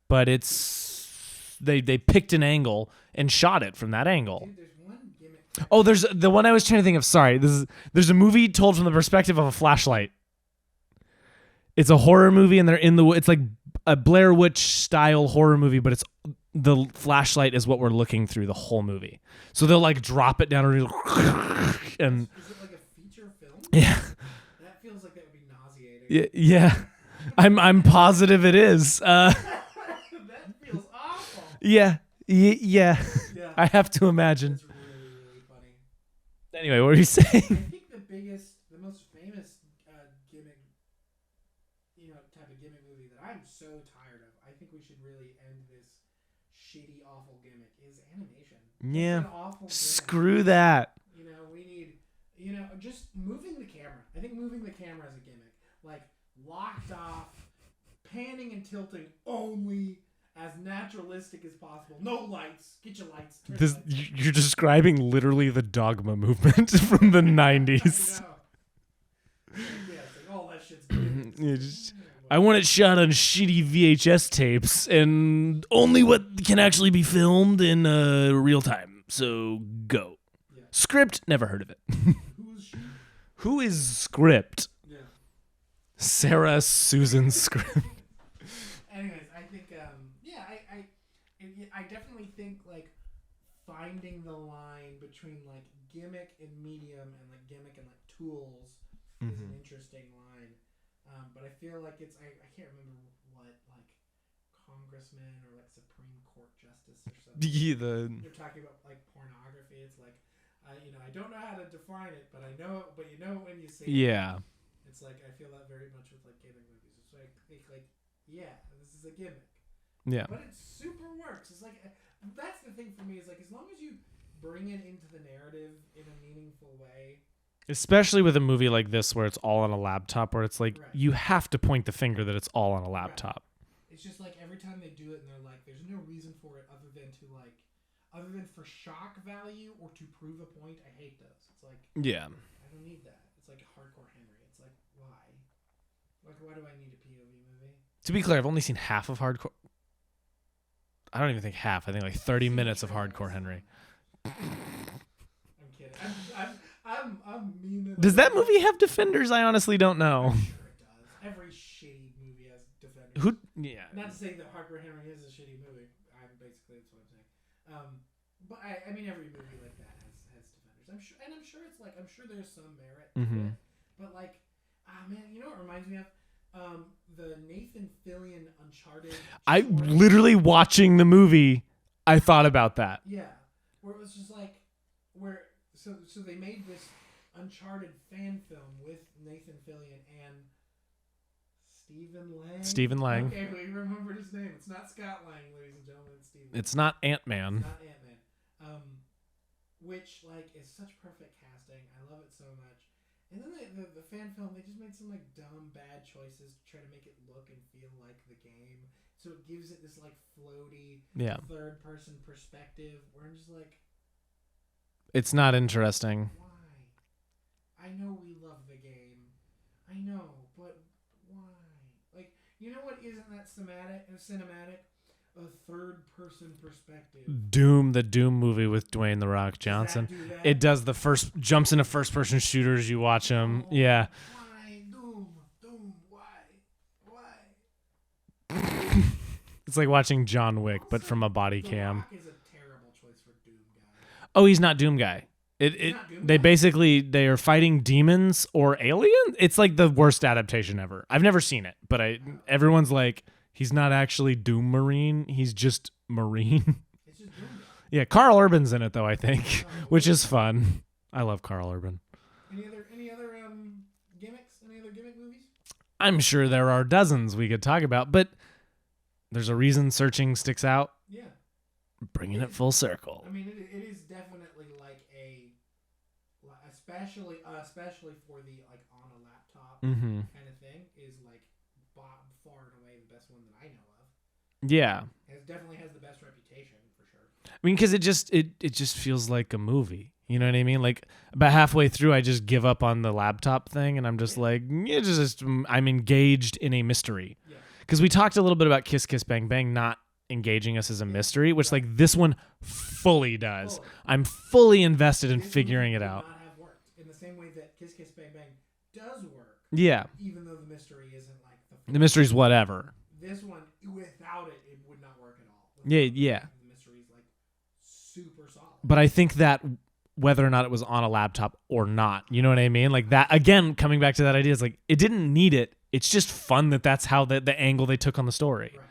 but it's they picked an angle and shot it from that angle. Dude, there's one gimmick. Oh, there's the one I was trying to think of. Sorry, there's a movie told from the perspective of a flashlight. It's a horror movie, and it's like a Blair Witch style horror movie, but it's the flashlight is what we're looking through the whole movie. So they'll like drop it down and Is it like a feature film? yeah. That feels like that would be nauseating. Yeah. I'm positive it is. That feels awful. Yeah. Yeah. Yeah. I have to imagine. That's really, really funny. Anyway, what were you I saying? think the most famous gimmick, type of gimmick movie that I'm so tired of. I think we should really end this shitty, awful gimmick is animation. Yeah. It's an awful gimmick. Screw that. We need, just moving the camera. I think moving the camera is a gimmick. Like, locked off, panning and tilting only as naturalistic as possible. No lights. Get your lights. Turn This lights. you're describing literally the Dogma movement from the 90s. I know. Yeah, it's like, that shit's good. Yeah, just- I want it shot on shitty VHS tapes and only what can actually be filmed in real time. So go. Yeah. Script, never heard of it. Who is she? Who is Script? Yeah. Sarah Susan Script. Anyways, I think, I definitely think, like, finding the line between, like, gimmick and medium and, like, gimmick and, like, tools is an interesting line. But I feel like it's I can't remember what like congressman or like Supreme Court justice or something. They're talking about like pornography. It's like I don't know how to define it, but I know it. But you know when you see it. Yeah. It's like I feel that very much with like gimmick movies. It's like yeah, this is a gimmick. Yeah. But it super works. It's like that's the thing for me. Is like as long as you bring it into the narrative in a meaningful way. Especially with a movie like this where it's all on a laptop, where it's like Right. you have to point the finger that it's all on a laptop. It's just like every time they do it, and they're like, "There's no reason for it other than for shock value or to prove a point." I hate those. It's like Yeah. I don't need that. It's like Hardcore Henry. It's like why? Like why do I need a POV movie? To be clear, I've only seen half of Hardcore. I don't even think half. I think like 30 minutes of Hardcore Henry. I'm kidding. I'm mean. Does that movie have Defenders? I honestly don't know. I'm sure it does. Every shitty movie has Defenders. Who? Yeah. Not to say that Hardcore Henry is a shitty movie. That's what I'm saying. But I mean, every movie like that has Defenders. I'm sure there's some merit to Mhm. it. But like, man, you know what it reminds me of? The Nathan Fillion Uncharted. I short. literally watching the movie, I thought about that. Yeah, where it was just like so they made this Uncharted fan film with Nathan Fillion and Stephen Lang. Stephen Lang. Okay, we remembered his name. It's not Scott Lang, ladies and gentlemen. It's Stephen. It's not It's Ant-Man. not Ant-Man. Which like is such perfect casting. I love it so much. And then the fan film, they just made some like dumb bad choices to try to make it look and feel like the game. So it gives it this like floaty Yeah. third person perspective where I'm just like, It's not interesting. why? I know we love the game. I know, but why? Like, you know what isn't that cinematic? A third person perspective. Doom, the Doom movie with Dwayne The Rock Johnson. Does that do that? It does jumps into first person shooters. You watch them. Oh, Yeah. Why? Doom, why? It's like watching John Wick, but from a body The cam. Rock is a terrible choice for Doom guy. Oh, he's not Doom Guy. not Doom They Guy? basically they are fighting demons or aliens. It's like the worst adaptation ever. I've never seen it, but everyone's like he's not actually Doom Marine. He's just Marine. It's just Doom guy. Yeah, Carl Urban's in it though, I think, which is fun. I love Carl Urban. Any other gimmicks? Any other gimmick movies? I'm sure there are dozens we could talk about, but there's a reason Searching sticks out. Yeah. Bringing it full circle. I mean, it is definitely like especially for the like on a laptop Mm-hmm. kind of thing is like far and away the best one that I know of. Yeah. It definitely has the best reputation for sure. I mean, because it just feels like a movie. You know what I mean? Like about halfway through, I just give up on the laptop thing, and I'm just like, I'm engaged in a mystery. Yeah. Because we talked a little bit about Kiss Kiss Bang Bang not engaging us as a mystery, which like this one fully does. Fully. I'm fully invested in This figuring movie it would out. not have worked in the same way that Kiss Kiss Bang Bang does work, Yeah, even though the mystery isn't like the mystery's whatever. This one, without it, it would not work at all. Yeah, Without it, yeah. The mystery's like super solid. But I think that whether or not it was on a laptop or not, you know what I mean? Like that again, coming back to that idea, is like it didn't need it. It's just fun that's how the angle they took on the story. Right.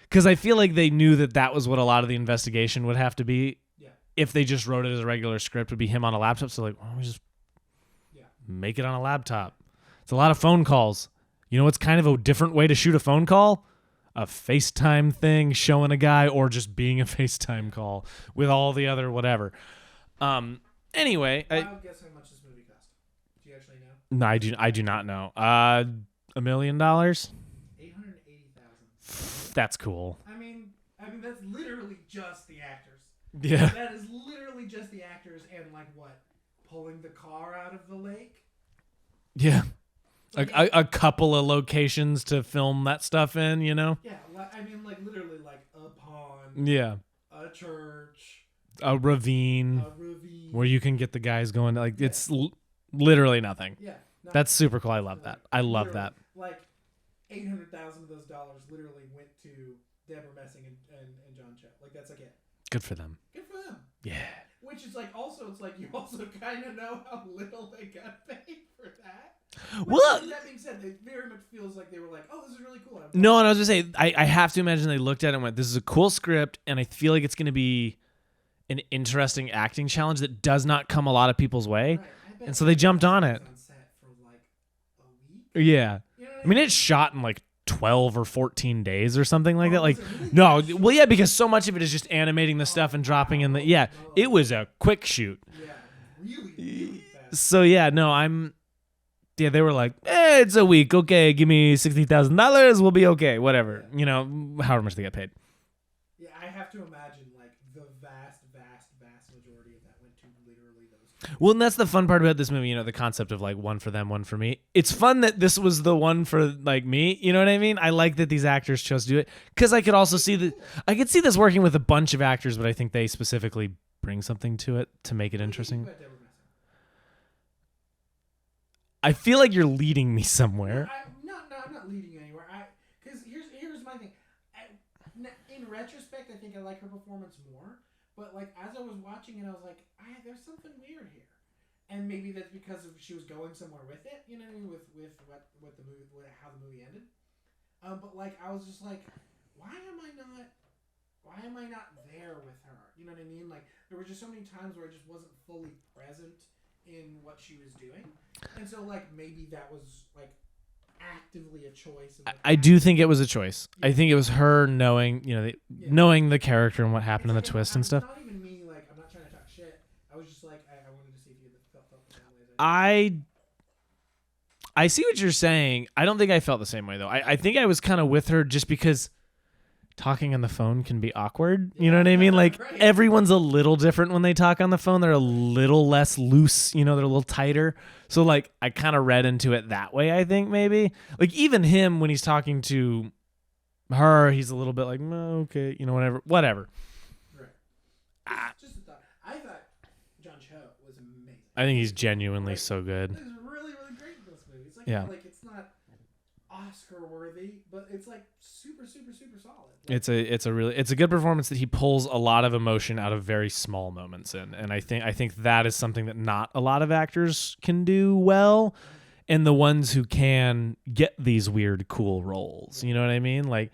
Because I feel like they knew that was what a lot of the investigation would have to be. Yeah. If they just wrote it as a regular script, would be him on a laptop. So like, why don't we just Yeah. make it on a laptop? It's a lot of phone calls. You know what's kind of a different way to shoot a phone call? A FaceTime thing showing a guy, or just being a FaceTime call with all the other whatever. Anyway, I'll guess how much this movie cost. Do you actually know? no, I do not know. $1 million? $880,000. That's cool. I mean, that's literally just the actors. Yeah. That is literally just the actors and like what, pulling the car out of the lake. Yeah. A couple of locations to film that stuff in, you know? Yeah, I mean, like literally, like a pond, Yeah. a church, A ravine a ravine. where you can get the guys going. Like, it's literally nothing. Yeah, That's super cool. I love that. I love literally, that. Like, $800,000 of those dollars literally went to Deborah Messing and John Cho. Like, that's like it. Good for them. Good for them. Yeah. Which is like also, it's like you also kind of know how little they got paid for that. Well, that being said, it very much feels like they were like, "Oh, this is really cool." no, and I was gonna say, I have to imagine they looked at it and went, "This is a cool script," and I feel like it's gonna be an interesting acting challenge that does not come a lot of people's way, Right. I bet and so they jumped on was it. On set for like a week. Yeah, You know what I mean, it's shot in like 12 or 14 days or something like Oh, that. Like, was it really no, that short? well, yeah, because so much of it is just animating the stuff and dropping in the. Yeah, it was a quick shoot. Yeah, really fast. So yeah, no, Yeah, they were like, it's a week. Okay, give me $60,000. We'll be okay. Whatever. You know, however much they get paid. Yeah, I have to imagine like the vast majority of that went to literally those. Well, and that's the fun part about this movie, you know, the concept of like one for them, one for me. It's fun that this was the one for like me. You know what I mean? I like that these actors chose to do it because I could also see that I could see this working with a bunch of actors, but I think they specifically bring something to it to make it interesting. I feel like you're leading me somewhere. I'm not leading you anywhere. Because here's my thing. In retrospect, I think I like her performance more. But like as I was watching it, I was like, there's something weird here. And maybe that's because she was going somewhere with it. You know what I mean? With what the movie, how the movie ended. But like I was just like, why am I not there with her? You know what I mean? Like there were just so many times where I just wasn't fully present in what she was doing, and so like maybe that was like actively a choice. I do think it was a choice. Yeah. I think it was her knowing, you know, knowing the character and what happened in the twist and stuff. Not even me. Like I'm not trying to talk shit. I was just like I wanted to see if you felt the same way. I see what you're saying. I don't think I felt the same way though. I think I was kind of with her just because talking on the phone can be awkward. You know what I mean? Like right. Everyone's a little different when they talk on the phone. They're a little less loose, you know, they're a little tighter. So like I kind of read into it that way, I think maybe. Like even him when he's talking to her, he's a little bit like, okay, you know, whatever. Right. Just a thought. I thought John Cho was amazing. I think he's genuinely so good. He's really, really great in this movie. It's like, yeah. Like it's not Oscar worthy, but it's like super solid. Like, it's a good performance that he pulls a lot of emotion out of very small moments in, and I think that is something that not a lot of actors can do well, and the ones who can get these weird cool roles. You know what I mean? Like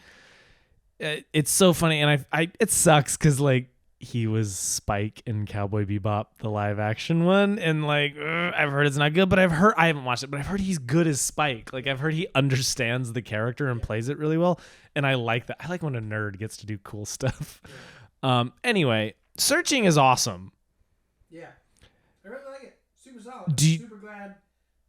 it's so funny, and I it sucks because like he was Spike in Cowboy Bebop, the live action one, and like I've heard it's not good, but I haven't watched it, but I've heard he's good as Spike. Like I've heard he understands the character and plays it really well, and I like that. I like when a nerd gets to do cool stuff. Anyway, Searching is awesome. Yeah, I really like it. Super solid. Super glad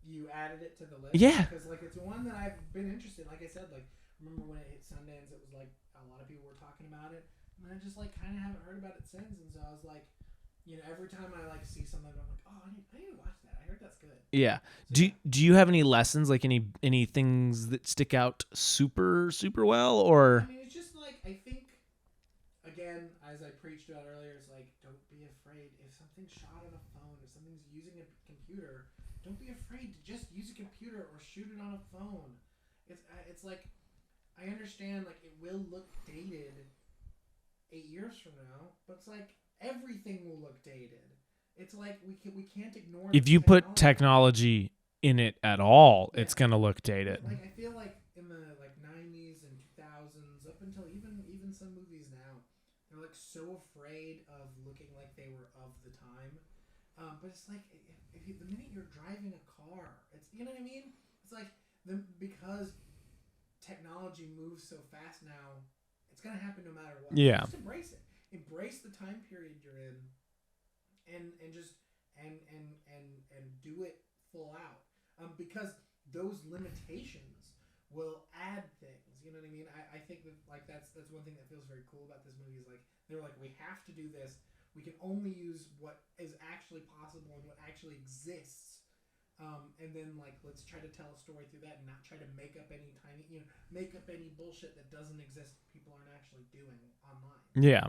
you added it to the list. Yeah, because like it's one that I've been interested in. Like I said, like remember when it hit Sundance, it was like a lot of people were talking about it. And I just like kind of haven't heard about it since, and so I was like, you know, every time I like see something, I'm like, oh, I need to watch that. I heard that's good. Yeah. So, do you have any lessons, like any things that stick out super well, or? I mean, it's just like I think, again, as I preached about earlier, it's like don't be afraid if something's shot on a phone, if something's using a computer, don't be afraid to just use a computer or shoot it on a phone. It's like I understand like it will look dated 8 years from now, but it's like everything will look dated. It's like we can't ignore. If you put technology in it at all, it's gonna look dated. Like I feel like in the like 90s and 2000s, up until even some movies now, they're like so afraid of looking like they were of the time. But it's like the minute you're driving a car, it's you know what I mean. It's like because technology moves so fast now. It's gonna happen no matter what. Yeah. Just embrace it. Embrace the time period you're in, and just and do it full out. Because those limitations will add things. You know what I mean? I think that like that's one thing that feels very cool about this movie is like they're like we have to do this. We can only use what is actually possible and what actually exists. And then like let's try to tell a story through that and not try to make up any bullshit that doesn't exist people aren't actually doing online. Yeah.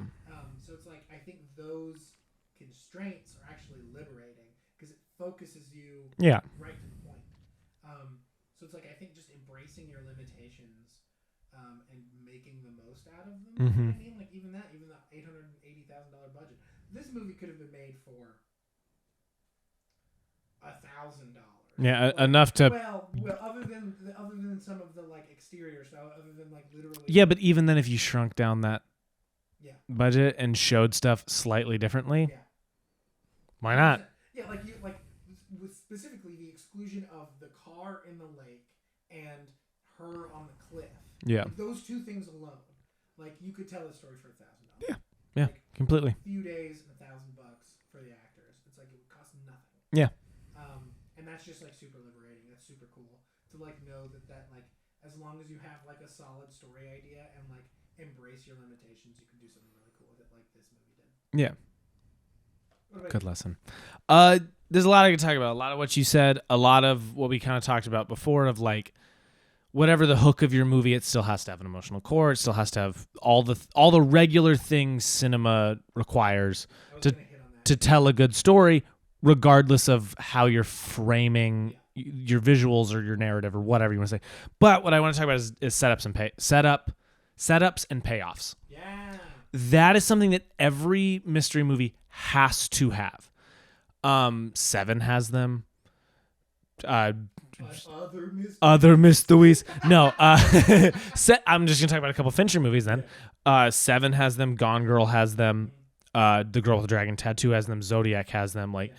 So it's like I think those constraints are actually liberating because it focuses you right to the point. So it's like I think just embracing your limitations and making the most out of them. Mm-hmm. You know what I mean? Like even the $880,000 budget. This movie could have been made for $1,000. Yeah, enough to. Well, other than some of the like exterior stuff, other than like literally. Yeah, but even then, if you shrunk down that Yeah. budget and showed stuff slightly differently, Yeah. why not? Yeah, with specifically the exclusion of the car in the lake and her on the cliff. Yeah. Like, those two things alone, like you could tell a story for $1,000. Yeah. Yeah, completely. A few days and $1,000 for the actors. It's like it would cost nothing. Yeah. And that's just like super liberating. That's super cool to like know that like as long as you have like a solid story idea and like embrace your limitations, you can do something really cool with it, like this movie did. Yeah. What about Good you? lesson. There's a lot I could talk about. A lot of what you said. A lot of what we kind of talked about before. Of like, whatever the hook of your movie, it still has to have an emotional core. It still has to have all the regular things cinema requires I was to gonna hit on that. to tell a good story, regardless of how you're framing your visuals or your narrative or whatever you want to say. But what I want to talk about is setups and setups and payoffs. Yeah. That is something that every mystery movie has to have. Seven has them. Other mysteries. No. I'm just gonna talk about a couple Fincher movies then. Seven has them. Gone Girl has them. The Girl with the Dragon Tattoo has them. Zodiac has them. Like,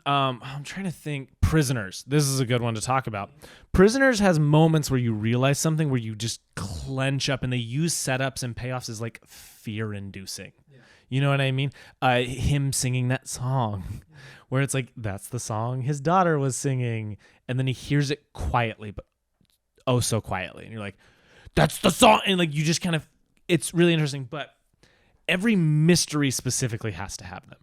I'm trying to think. Prisoners. This is a good one to talk about. Prisoners has moments where you realize something, where you just clench up, and they use setups and payoffs as like fear-inducing. You know what I mean? Him singing that song, where it's like that's the song his daughter was singing, and then he hears it quietly, but oh so quietly, and you're like, that's the song, and like you just kind of, it's really interesting. But every mystery specifically has to have them.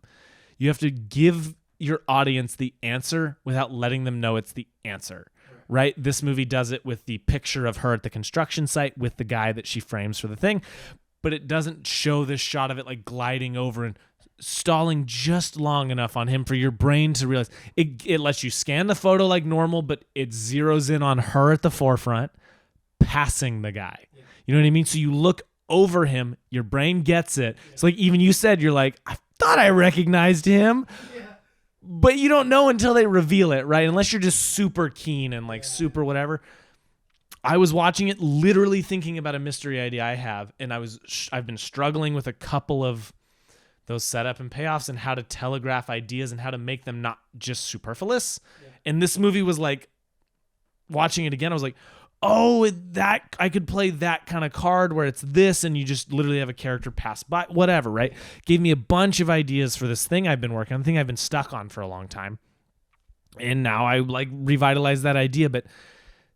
You have to give your audience the answer without letting them know it's the answer, right? This movie does it with the picture of her at the construction site with the guy that she frames for the thing, but it doesn't show this shot of it like gliding over and stalling just long enough on him for your brain to realize. It lets you scan the photo like normal, but it zeroes in on her at the forefront, passing the guy. You know what I mean? So you look over him, your brain gets it. It's like even you said, you're like, I thought I recognized him. But you don't know until they reveal it, right? Unless you're just super keen and like super whatever. I was watching it literally thinking about a mystery idea I have, and I've been struggling with a couple of those setup and payoffs and how to telegraph ideas and how to make them not just superfluous. And this movie was like, watching it again, I was like, oh, that I could play that kind of card where it's this and you just literally have a character pass by, whatever, right? Gave me a bunch of ideas for this thing I've been working on, the thing I've been stuck on for a long time. And now I like revitalized that idea. But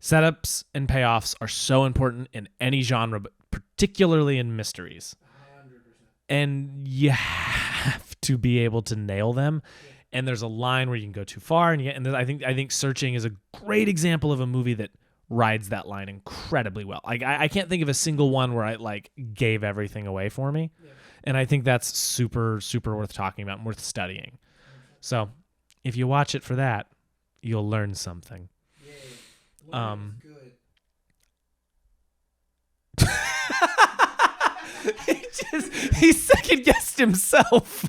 setups and payoffs are so important in any genre, but particularly in mysteries. 100%. And you have to be able to nail them. And there's a line where you can go too far, and I think Searching is a great example of a movie that rides that line incredibly well. Like I can't think of a single one where I like gave everything away for me. And I think that's super, super worth talking about and worth studying. So if you watch it for that, you'll learn something. Yeah. Good. He second guessed himself.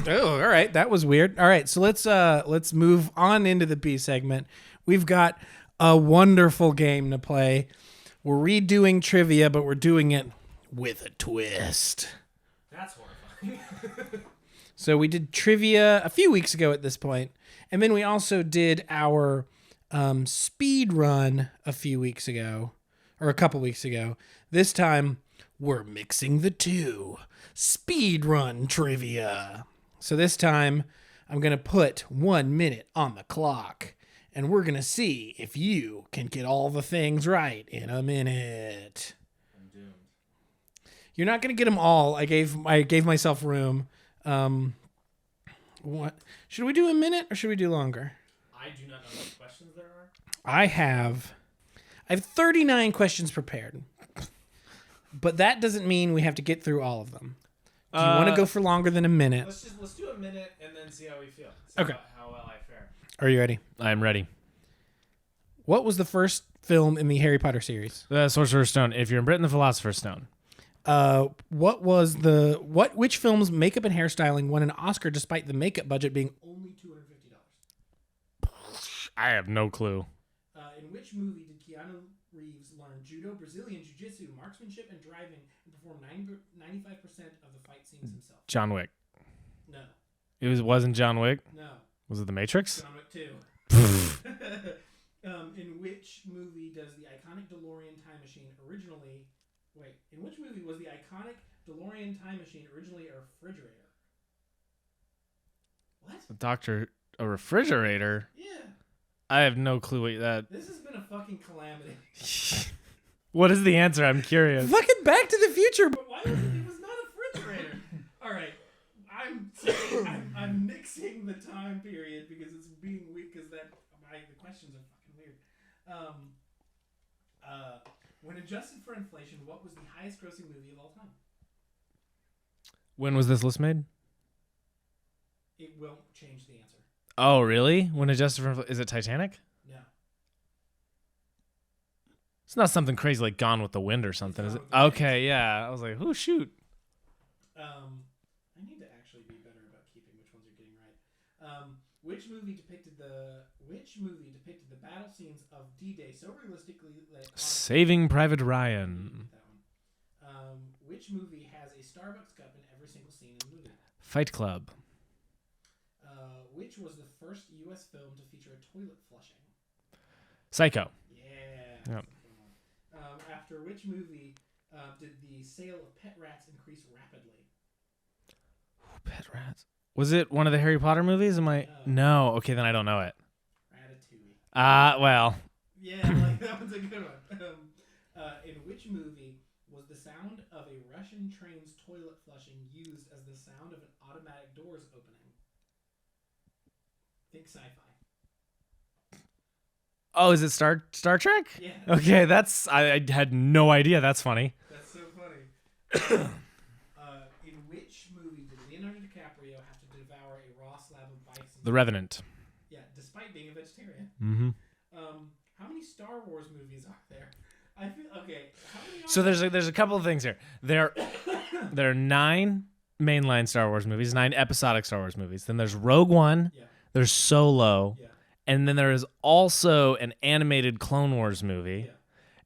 Oh, all right. That was weird. All right, so let's move on into the B segment. We've got a wonderful game to play. We're redoing trivia, but we're doing it with a twist. That's horrifying. So we did trivia a few weeks ago at this point, and then we also did our speed run a few weeks ago, or a couple weeks ago. This time, we're mixing the two. Speed run trivia. So this time, I'm going to put 1 minute on the clock, and we're going to see if you can get all the things right in a minute. I'm doomed. You're not going to get them all. I gave myself room. What? Should we do a minute or should we do longer? I do not know what questions there are. I have 39 questions prepared. But that doesn't mean we have to get through all of them. Do you want to go for longer than a minute? Let's do a minute and then see how we feel. Okay. How well I fare. Are you ready? I'm ready. What was the first film in the Harry Potter series? The Sorcerer's Stone. If you're in Britain, the Philosopher's Stone. Which film's makeup and hairstyling won an Oscar despite the makeup budget being Only $250,000. I have no clue. In which movie did Keanu Reeves learn judo, Brazilian jiu-jitsu, marksmanship, and driving, and perform 95% of the fight scenes himself? John Wick. No. It wasn't John Wick. No. Was it The Matrix? John Wick 2. In which movie does the iconic DeLorean time machine originally... Wait. In which movie was the iconic DeLorean time machine originally a refrigerator? What? A refrigerator? Yeah. I have no clue what that... This has been a fucking calamity. What is the answer? I'm curious. Fucking Back to the Future. But why was it was not a refrigerator? All right. I'm nixing the time period because it's being weird because the questions are fucking weird. When adjusted for inflation, what was the highest grossing movie of all time? When was this list made? It will change the answer. Oh, really? When adjusted for... Is it Titanic? No. It's not something crazy like Gone with the Wind or something, is it? Gone with the Wind. Okay, yeah. I was like, oh, shoot. I need to actually be better about keeping which ones you're getting right. Which movie depicted the battle scenes of D-Day so realistically that Saving Private Ryan. that one. Which movie has a Starbucks cup in every single scene in the movie? Fight Club. Which was the first U.S. film to feature a toilet flushing? Psycho. Yeah. Yep. After which movie did the sale of pet rats increase rapidly? Pet rats. Was it one of the Harry Potter movies? No. Okay, then I don't know it. Ratatouille. Well. Yeah, like that one's a good one. In which movie was the sound of a Russian train's toilet flushing used as the sound of an automatic doors opening? Think sci-fi. Oh, is it Star Trek? Yeah. Okay, I had no idea. That's funny. That's so funny. In which movie did Leonardo DiCaprio have to devour a raw slab of bison? The Revenant. Yeah, despite being a vegetarian. Mm-hmm. How many Star Wars movies are there? I feel okay. How many? So there's a couple of things here. There are 9 mainline Star Wars movies, 9 episodic Star Wars movies. Then there's Rogue One. Yeah. There's Solo. Yeah. And then there is also an animated Clone Wars movie. Yeah.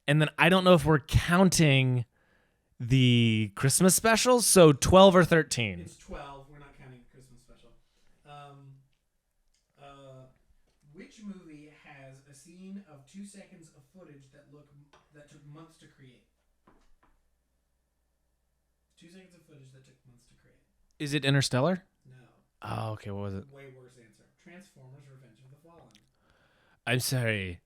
And then I don't know if we're counting the Christmas specials, so 12 or 13. It's 12. We're not counting Christmas special. Which movie has a scene of 2 seconds of footage that took months to create? 2 seconds of footage that took months to create. Is it Interstellar? No. Oh, okay. What was it? Way worse answer. Transformers: Revenge of the Fallen. I'm sorry.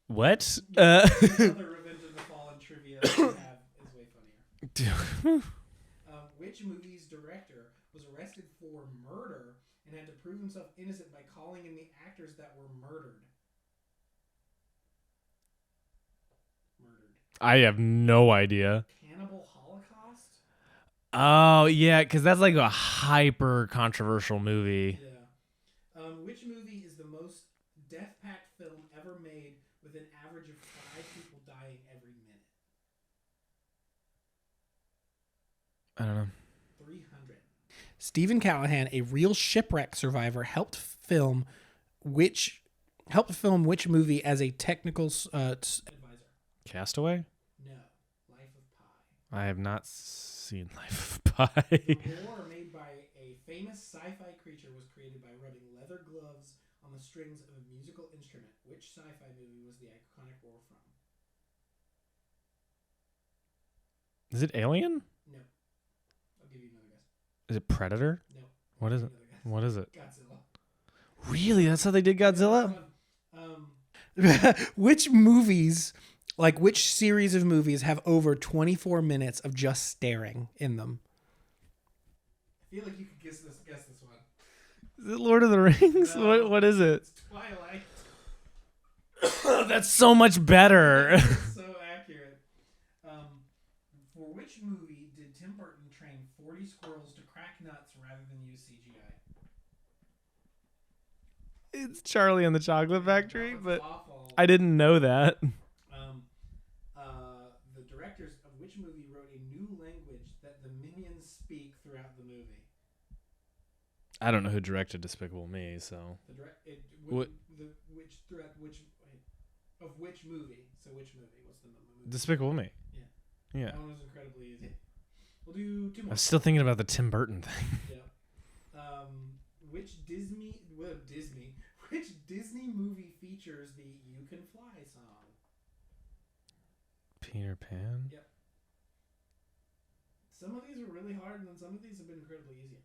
What? Other Revenge of the Fallen trivia that we have is way funnier. Which movie's director was arrested for murder and had to prove himself innocent by calling in the actors that were murdered? I have no idea. Cannibal Holocaust? Oh, yeah, because that's like a hyper controversial movie. Yeah. Which movie is the most death-packed film ever made with an average of 5 people dying every minute? I don't know. 300. Stephen Callahan, a real shipwreck survivor, helped film which movie as a technical Advisor. Castaway? No. Life of Pi. I have not seen Life of Pi. The roar made by a famous sci-fi creature was created by rubbing leather gloves on the strings of a musical instrument. Which sci-fi movie was the iconic roar from? Is it Alien? No. I'll give you another guess. Is it Predator? No. What is it? Another guess. What is it? Godzilla. Really? That's how they did Godzilla? Which movies, like which series of movies, have over 24 minutes of just staring in them? I feel like you could guess this one. Is it Lord of the Rings? No. What is it? It's Twilight. That's so much better. So accurate. For which movie did Tim Burton train 40 squirrels to crack nuts rather than use CGI? It's Charlie and the Chocolate Factory, That was but awful. I didn't know that. The directors of which movie wrote a new language that the minions speak throughout the movie? I don't know who directed Despicable Me, so The direct, it, What- the which threat which wait, of which movie? So which movie? What's the movie? Despicable Me. Yeah. Yeah. That one was incredibly easy. We'll do two I more. was still thinking about the Tim Burton thing. Yeah. Which Disney movie features the "You Can Fly" song? Peter Pan. Some of these are really hard, and then some of these have been incredibly easy.